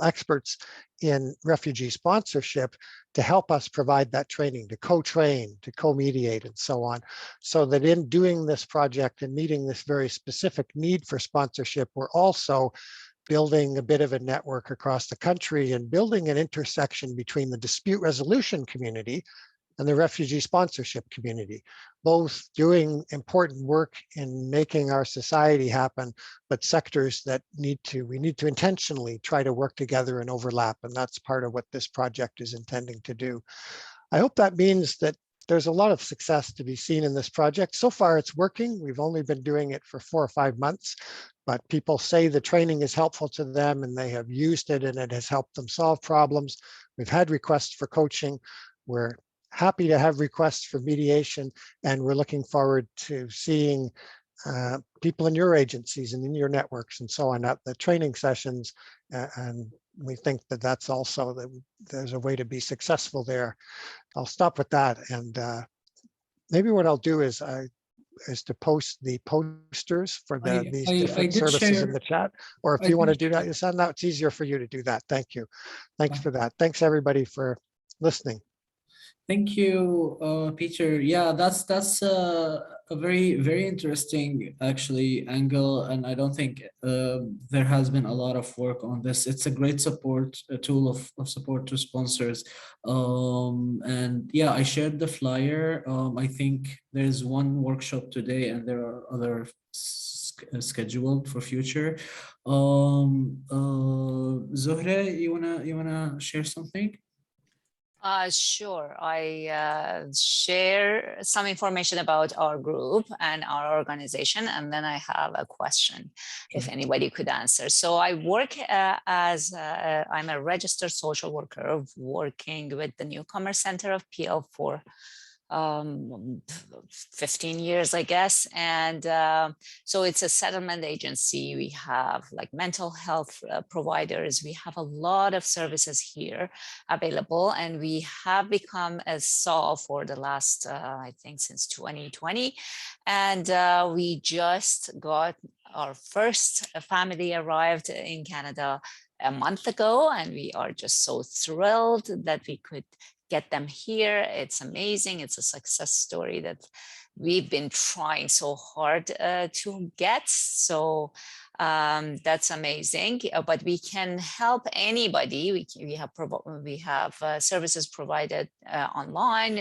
experts in refugee sponsorship to help us provide that training, to co-train, to co-mediate, and so on. So that in doing this project and meeting this very specific need for sponsorship, we're also building a bit of a network across the country and building an intersection between the dispute resolution community and the refugee sponsorship community, both doing important work in making our society happen, but sectors that we need to intentionally try to work together and overlap. And that's part of what this project is intending to do. I hope that means that there's a lot of success to be seen in this project. So far it's working. We've only been doing it for 4 or 5 months, but people say the training is helpful to them and they have used it and it has helped them solve problems. We've had requests for coaching. We're happy to have requests for mediation, and we're looking forward to seeing people in your agencies and in your networks and so on at the training sessions. And we think that that's also that there's a way to be successful there. I'll stop with that, and maybe what I'll do is to post the posters for these different services in the chat, or if you want to do that, Yasan, now it's easier for you to do that. Thank you. Thanks for that. Thanks everybody for listening. Thank you, Peter. Yeah, that's a very interesting actually angle, and I don't think there has been a lot of work on this. It's a great support, a tool of support to sponsors. And yeah, I shared the flyer. I think there's one workshop today, and there are other scheduled for future. Zohra, you wanna share something? Sure. I share some information about our group and our organization, and then I have a question if anybody could answer. So I work I'm a registered social worker working with the Newcomer Center of Peel for 15 years, I guess. And so it's a settlement agency. We have like mental health providers. We have a lot of services here available, and we have become a SAW for the last, I think since 2020. And we just got our first family arrived in Canada a month ago, and we are just so thrilled that we could get them here. It's amazing. It's a success story that we've been trying so hard to get. So that's amazing. But we can help anybody. We have services provided online.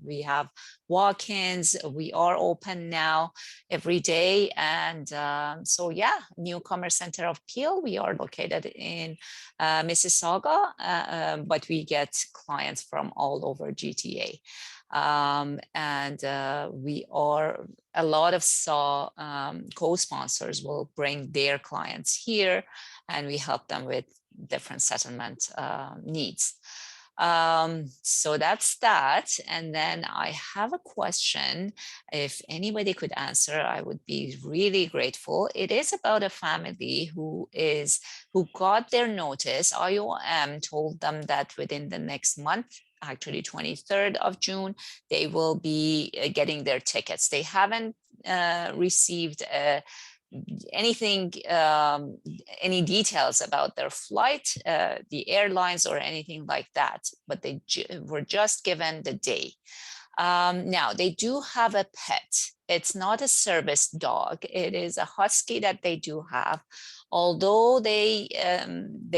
We have walk-ins. We are open now every day. And so yeah, Newcomer Center of Peel. We are located in Mississauga, but we get clients from all over GTA. We are, a lot of SAW co-sponsors will bring their clients here, and we help them with different settlement needs. So that's that. And then I have a question. If anybody could answer, I would be really grateful. It is about a family who got their notice. IOM told them that within the next month, actually 23rd of June, they will be getting their tickets. They haven't received anything, any details about their flight, the airlines or anything like that, but they were just given the day. Now they do have a pet. It's not a service dog. It is a husky that they do have, although they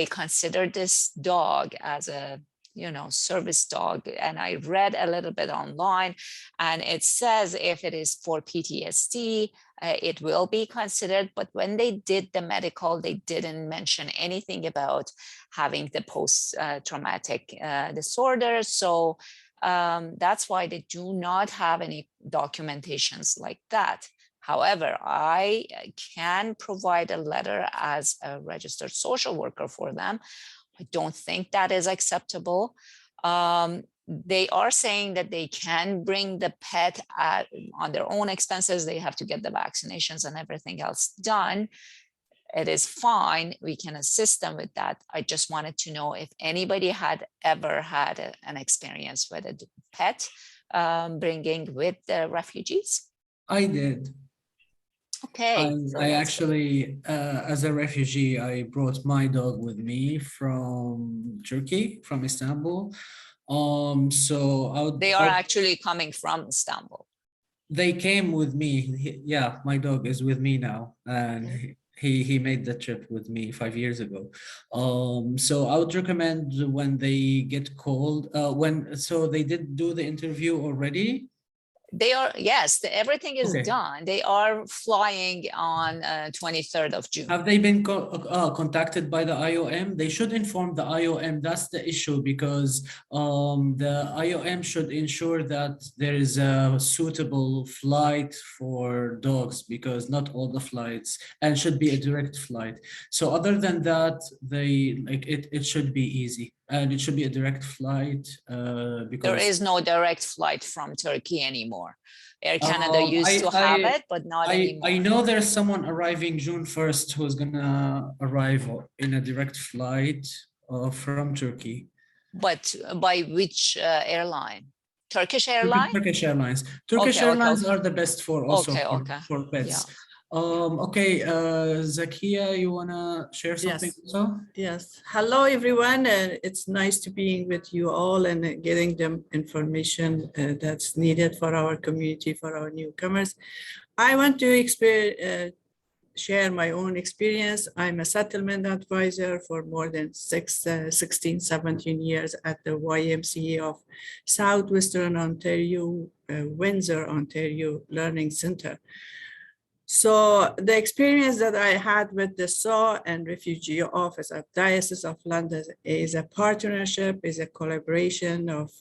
consider this dog as a service dog. And I read a little bit online, and it says if it is for PTSD, it will be considered. But when they did the medical, they didn't mention anything about having the post-traumatic disorder. So that's why they do not have any documentations like that. However, I can provide a letter as a registered social worker for them. I don't think that is acceptable. They are saying that they can bring the pet on their own expenses. They have to get the vaccinations and everything else done. It is fine. We can assist them with that. I just wanted to know if anybody had ever had an experience with a pet bringing with the refugees. I did. Okay. I actually, as a refugee, I brought my dog with me from Turkey, from Istanbul. They are actually coming from Istanbul. They came with me. Yeah, my dog is with me now, and he made the trip with me 5 years ago. So I would recommend when they get called, so they did do the interview already. They are, yes, everything is done. They are flying on 23rd of June. Have they been contacted by the IOM? They should inform the IOM. That's the issue, because the IOM should ensure that there is a suitable flight for dogs, because not all the flights, and should be a direct flight. So other than that, it should be easy. And it should be a direct flight because there is no direct flight from Turkey anymore. Air Canada used to have it, but not anymore. I know there's someone arriving June 1st who's gonna arrive in a direct flight from Turkey. But by which airline? Turkish Airlines? Turkish Airlines. Turkish Airlines are the best for for pets. Yeah. Zakia, you wanna share something? Yes. Hello, everyone. It's nice to be with you all and getting them information that's needed for our community, for our newcomers. I want to share my own experience. I'm a settlement advisor for more than 16, 17 years at the YMCA of Southwestern Ontario, Windsor, Ontario Learning Center. So the experience that I had with the SAW and Refugee Office of Diocese of London is a partnership, is a collaboration of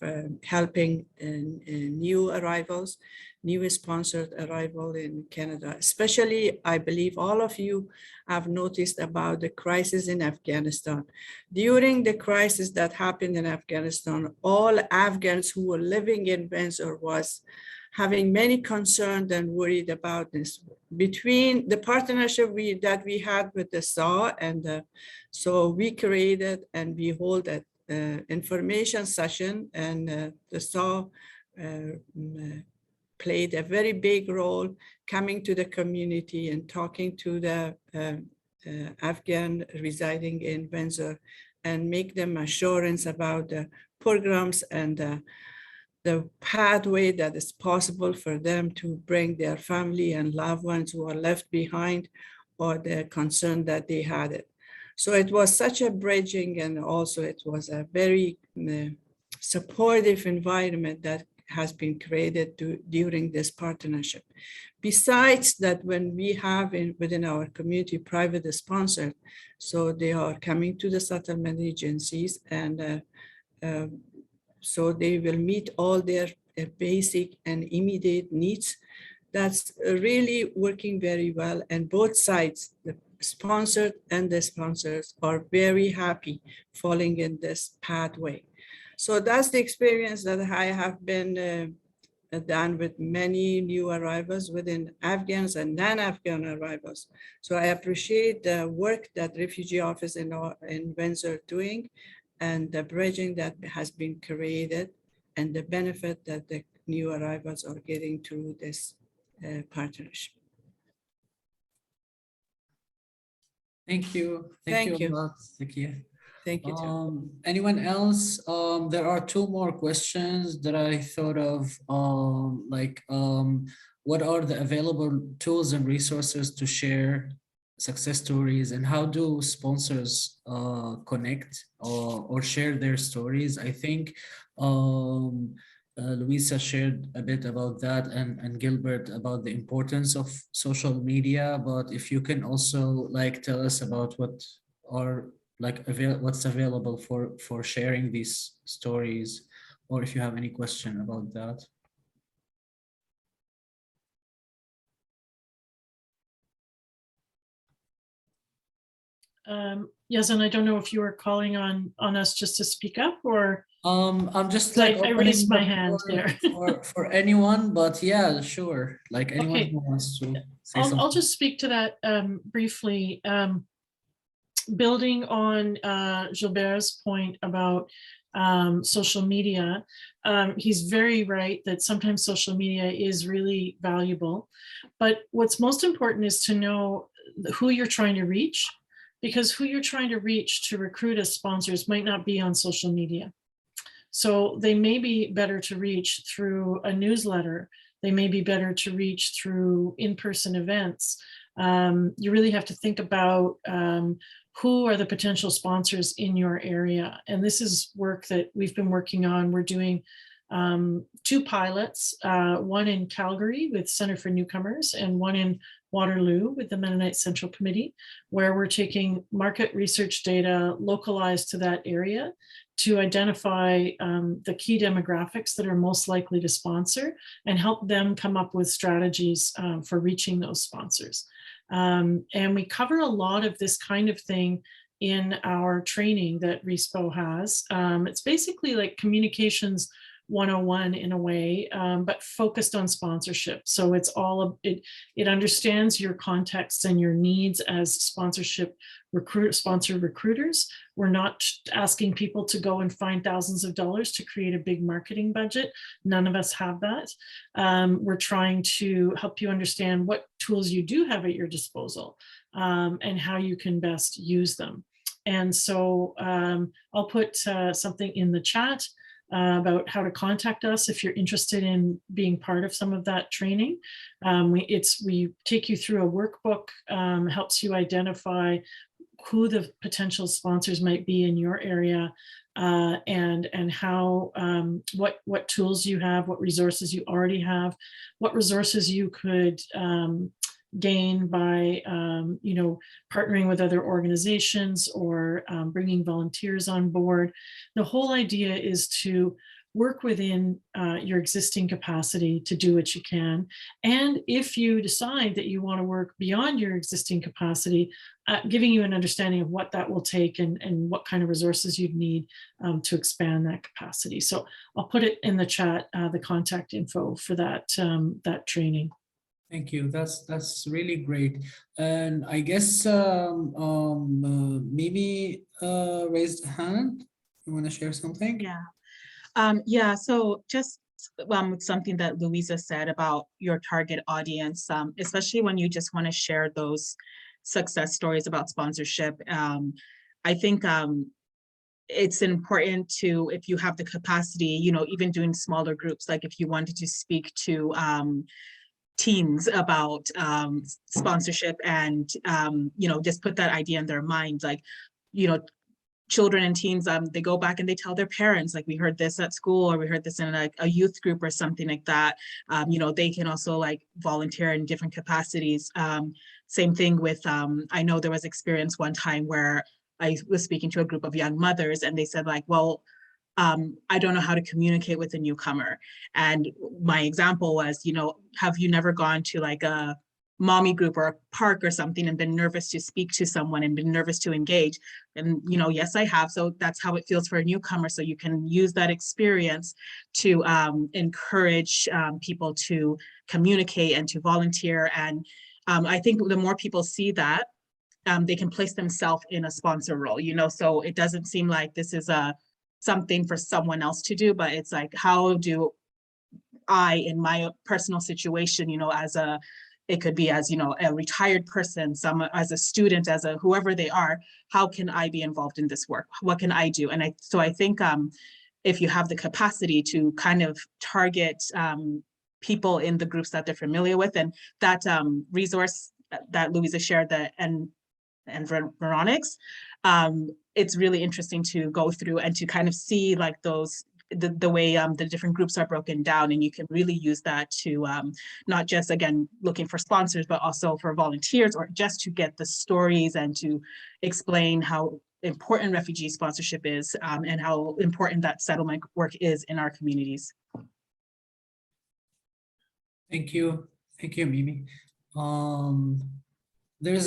helping new arrivals, new sponsored arrival in Canada. Especially, I believe all of you have noticed about the crisis in Afghanistan. During the crisis that happened in Afghanistan, all Afghans who were living in Windsor was having many concerns and worried about this. Between the partnership that we had with the SAW and so we created and we hold an information session, and the SAW played a very big role coming to the community and talking to the Afghan residing in Windsor and make them assurance about the programs and the pathway that is possible for them to bring their family and loved ones who are left behind, or the concern that they had it. So it was such a bridging, and also it was a very supportive environment that has been created during this partnership. Besides that, when we have within our community private sponsors, so they are coming to the settlement agencies, and so they will meet all their basic and immediate needs. That's really working very well. And both sides, the sponsored and the sponsors, are very happy falling in this pathway. So that's the experience that I have been done with many new arrivals within Afghans and non-Afghan arrivals. So I appreciate the work that Refugee Office in Windsor doing, and the bridging that has been created, and the benefit that the new arrivals are getting through this partnership. Thank you. Thank you. A lot, Zakia. Thank you, too. Anyone else? There are two more questions that I thought of, what are the available tools and resources to share success stories, and how do sponsors connect or share their stories? I think Luisa shared a bit about that, and Gilbert about the importance of social media. But if you can also tell us about what are what's available for sharing these stories, or if you have any question about that. Yes, and I don't know if you were calling on us just to speak up, or I'm just I raised my hand there for anyone, but yeah, sure, anyone Okay. who wants to say I'll something. just speak to that briefly. Building on Gilbert's point about social media, he's very right that sometimes social media is really valuable, but what's most important is to know who you're trying to reach, because who you're trying to reach to recruit as sponsors might not be on social media. So they may be better to reach through a newsletter. They may be better to reach through in-person events. You really have to think about who are the potential sponsors in your area. And this is work that we've been working on. We're doing two pilots, one in Calgary with Center for Newcomers, and one in Waterloo with the Mennonite Central Committee, where we're taking market research data localized to that area to identify the key demographics that are most likely to sponsor and help them come up with strategies for reaching those sponsors. And we cover a lot of this kind of thing in our training that RESPO has. It's basically like communications 101 in a way, but focused on sponsorship. So it's all, it understands your context and your needs as sponsor recruiters. We're not asking people to go and find thousands of dollars to create a big marketing budget. None of us have that. We're trying to help you understand what tools you do have at your disposal and how you can best use them. And so I'll put something in the chat about how to contact us if you're interested in being part of some of that training. We take you through a workbook, helps you identify who the potential sponsors might be in your area, and how what tools you have, what resources you already have, what resources you could gain by, partnering with other organizations or bringing volunteers on board. The whole idea is to work within your existing capacity to do what you can. And if you decide that you want to work beyond your existing capacity, giving you an understanding of what that will take and what kind of resources you'd need to expand that capacity. So I'll put it in the chat, the contact info for that, that training. Thank you. That's really great. And I guess Mimi raised a hand. You want to share something? Yeah. So just something that Louisa said about your target audience, especially when you just want to share those success stories about sponsorship. I think it's important to, if you have the capacity, even doing smaller groups, like if you wanted to speak to teens about sponsorship and, just put that idea in their mind, like, children and teens, they go back and they tell their parents, like, we heard this at school, or we heard this in a youth group or something like that. They can also like volunteer in different capacities. Same thing with, I know there was experience one time where I was speaking to a group of young mothers and they said like, well, I don't know how to communicate with a newcomer. And my example was, have you never gone to like a mommy group or a park or something and been nervous to speak to someone and been nervous to engage? And, yes, I have. So that's how it feels for a newcomer. So you can use that experience to encourage people to communicate and to volunteer. And I think the more people see that, they can place themselves in a sponsor role, so it doesn't seem like this is something for someone else to do, but it's like, how do I, in my personal situation, it could be as, a retired person, as a student, as a whoever they are, how can I be involved in this work? What can I do? And I think if you have the capacity to kind of target people in the groups that they're familiar with, and that resource that Louisa shared, and Veronics, it's really interesting to go through and to kind of see like the way the different groups are broken down, and you can really use that to not just, again, looking for sponsors, but also for volunteers, or just to get the stories and to explain how important refugee sponsorship is, and how important that settlement work is in our communities. Thank you, Mimi. There's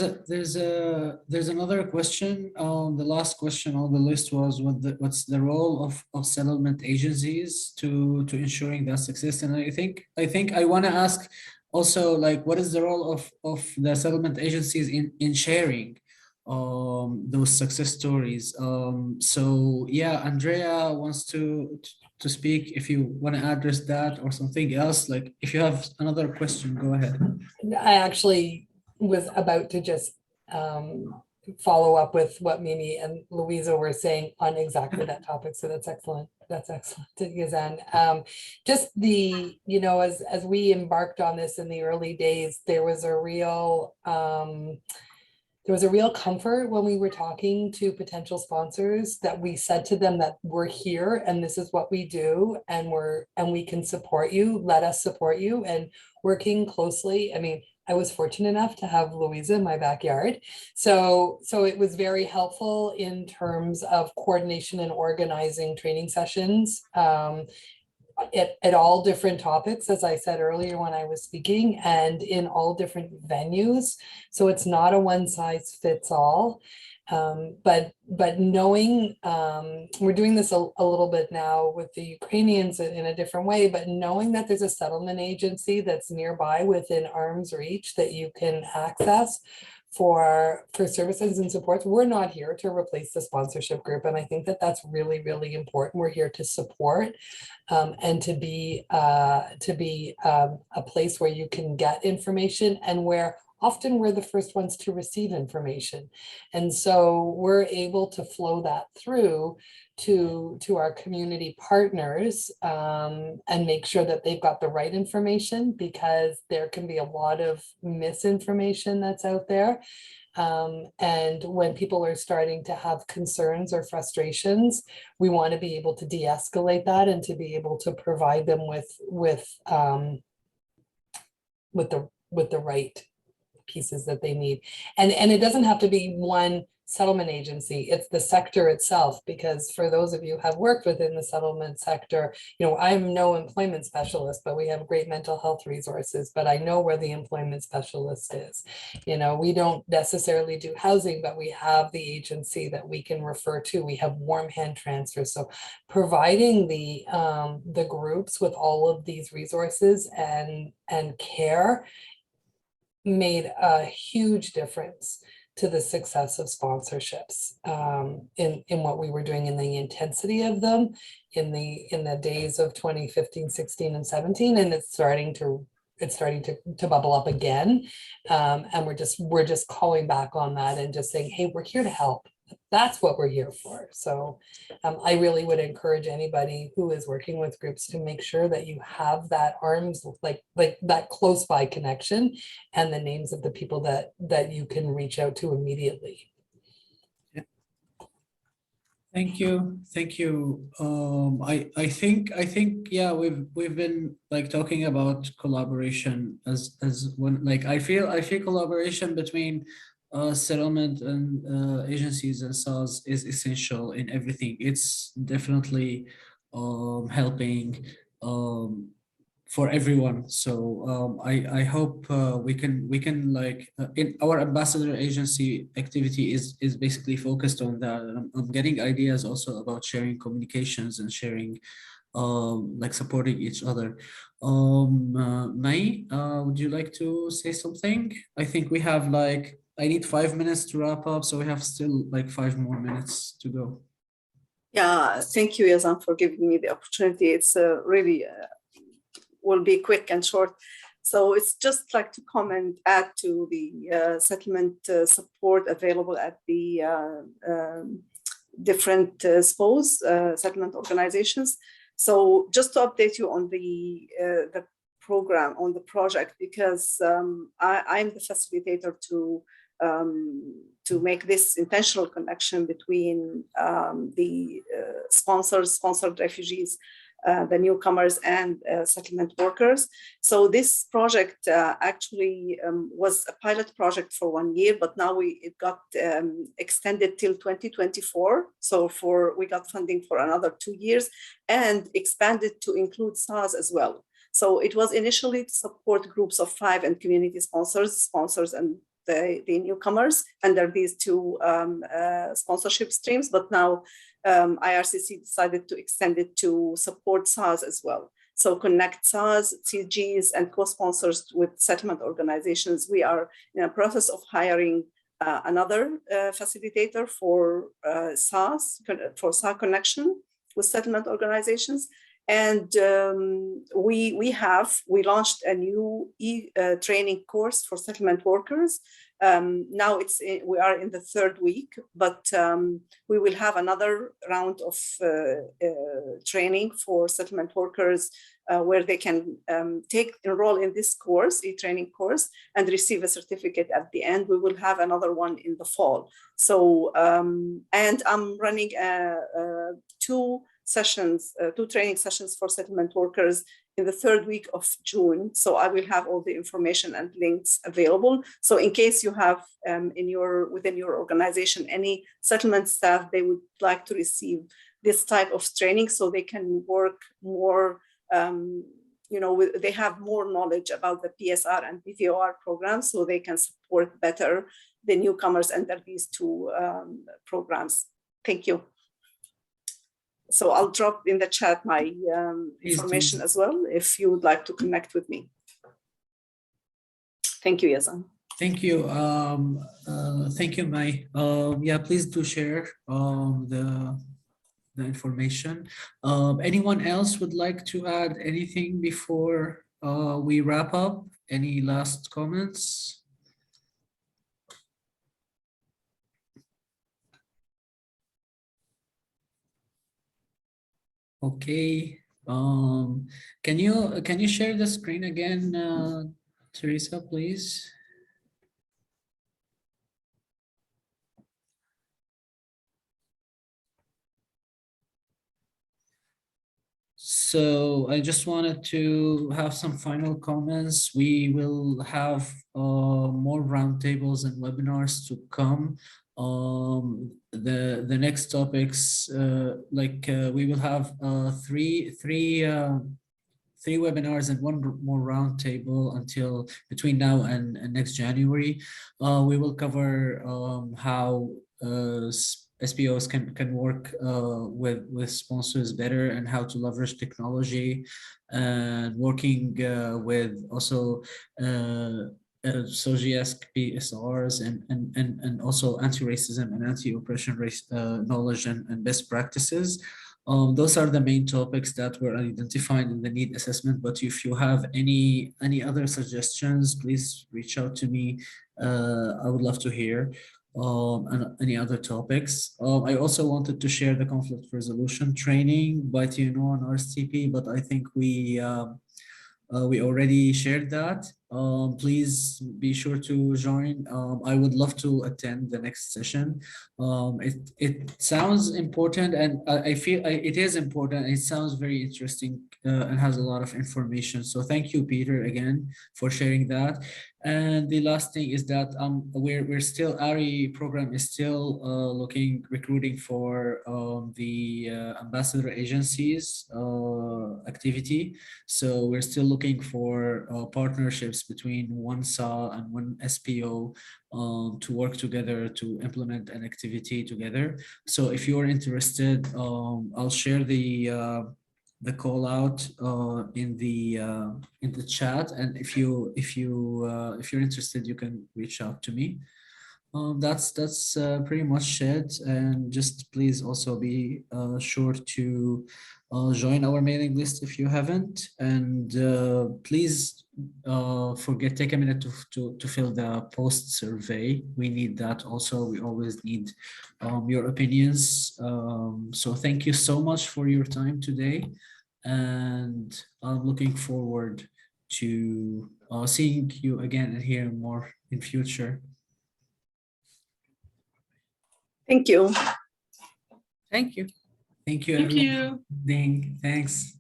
another question. The last question on the list was what's the role of settlement agencies to ensuring that success? And I think I want to ask also, like, what is the role of the settlement agencies in sharing those success stories? So yeah, Andrea wants to speak. If you want to address that or something else, like if you have another question, go ahead. I actually was about to just follow up with what Mimi and Louisa were saying on exactly that topic. So that's excellent. That's excellent, Yazan. Just the, as we embarked on this in the early days, there was a real comfort when we were talking to potential sponsors, that we said to them that we're here and this is what we do, and we can support you. Let us support you. And working closely, I mean, I was fortunate enough to have Louisa in my backyard. So it was very helpful in terms of coordination and organizing training sessions at all different topics, as I said earlier when I was speaking, and in all different venues. So it's not a one size fits all. But knowing, we're doing this a little bit now with the Ukrainians in a different way, but knowing that there's a settlement agency that's nearby within arm's reach that you can access for services and supports. We're not here to replace the sponsorship group. And I think that that's really, really important. We're here to support and to be a place where you can get information, and where often we're the first ones to receive information. And so we're able to flow that through to our community partners and make sure that they've got the right information, because there can be a lot of misinformation that's out there. And when people are starting to have concerns or frustrations, we want to be able to de-escalate that and to be able to provide them with the right pieces that they need. And it doesn't have to be one settlement agency, it's the sector itself, because for those of you who have worked within the settlement sector, I'm no employment specialist, but we have great mental health resources, but I know where the employment specialist is. We don't necessarily do housing, but we have the agency that we can refer to. We have warm hand transfers. So providing the groups with all of these resources and care made a huge difference to the success of sponsorships in what we were doing, in the intensity of them in the days of 2015, 16, and 17, and it's starting to bubble up again, and we're just calling back on that and just saying, hey, we're here to help. That's what we're here for. So I really would encourage anybody who is working with groups to make sure that you have that arms, like that close by connection, and the names of the people that you can reach out to immediately. Thank you. I think yeah, we've been like talking about collaboration as one, like I feel collaboration between settlement and agencies and SAWS is essential in everything. It's definitely helping for everyone. So I hope we can like in our ambassador agency activity is basically focused on that. I'm getting ideas also about sharing communications and sharing like supporting each other. Mai, would you like to say something? I think we have like, I need 5 minutes to wrap up, so we have still like 5 more minutes to go. Yeah, thank you, Yazan, for giving me the opportunity. It's really will be quick and short. So it's just like to add to the settlement support available at the different SPOs, settlement organizations. So just to update you on the program, on the project, because I'm the facilitator to make this intentional connection between the sponsored refugees, the newcomers, and settlement workers. So this project actually was a pilot project for 1 year, but now it got extended till 2024. So we got funding for another 2 years and expanded to include SAWS as well. So it was initially to support groups of 5 and community sponsors and the newcomers under these 2 sponsorship streams, but now IRCC decided to extend it to support SAWS as well. So connect SAWS, CGs, and co-sponsors with settlement organizations. We are in a process of hiring another facilitator for SAWS, for SAWS connection with settlement organizations. And we launched a new training course for settlement workers. Now we are in the 3rd week, but we will have another round of training for settlement workers where they can enroll in this course, e-training course, and receive a certificate at the end. We will have another one in the fall. So, and I'm running 2 training sessions for settlement workers in the 3rd week of June. So I will have all the information and links available. So in case you have within your organization any settlement staff, they would like to receive this type of training so they can work more, they have more knowledge about the PSR and PVOR programs, so they can support better the newcomers under these 2 programs. Thank you. So I'll drop in the chat my information as well, if you would like to connect with me. Thank you, Yazan. Thank you. Thank you, Mai. Yeah, please do share the information. Anyone else would like to add anything before we wrap up? Any last comments? Okay. Can you share the screen again, Teresa, please? So I just wanted to have some final comments. We will have more roundtables and webinars to come. The next topics, we will have three webinars and one more roundtable until between now and next January. We will cover how SPOs can work with sponsors better and how to leverage technology, and working with also SOGIESC PSRs and also anti-racism and anti-oppression knowledge and best practices. Those are the main topics that were identified in the need assessment, but if you have any other suggestions, please reach out to me. I would love to hear and any other topics. I also wanted to share the conflict resolution training by TNO and RSTP, but I think we already shared that. Please be sure to join. I would love to attend the next session. It sounds important, and I feel it is important. It sounds very interesting and has a lot of information. So thank you, Peter, again for sharing that. And the last thing is that we're still, ARI program is still recruiting for the ambassador agencies activity. So we're still looking for partnerships between one SA and one SPO to work together to implement an activity together. So if you're interested, I'll share the call out in the chat, and if you're interested, you can reach out to me. That's pretty much it, and just please also be sure to join our mailing list if you haven't, and please take a minute to fill the post survey. We need that also. We always need your opinions. So thank you so much for your time today, and I'm looking forward to seeing you again and hearing more in future. Thank you. Thank you. Thank you, Thank everyone. you. Thanks.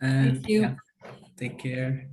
And Thank you. yeah, take care.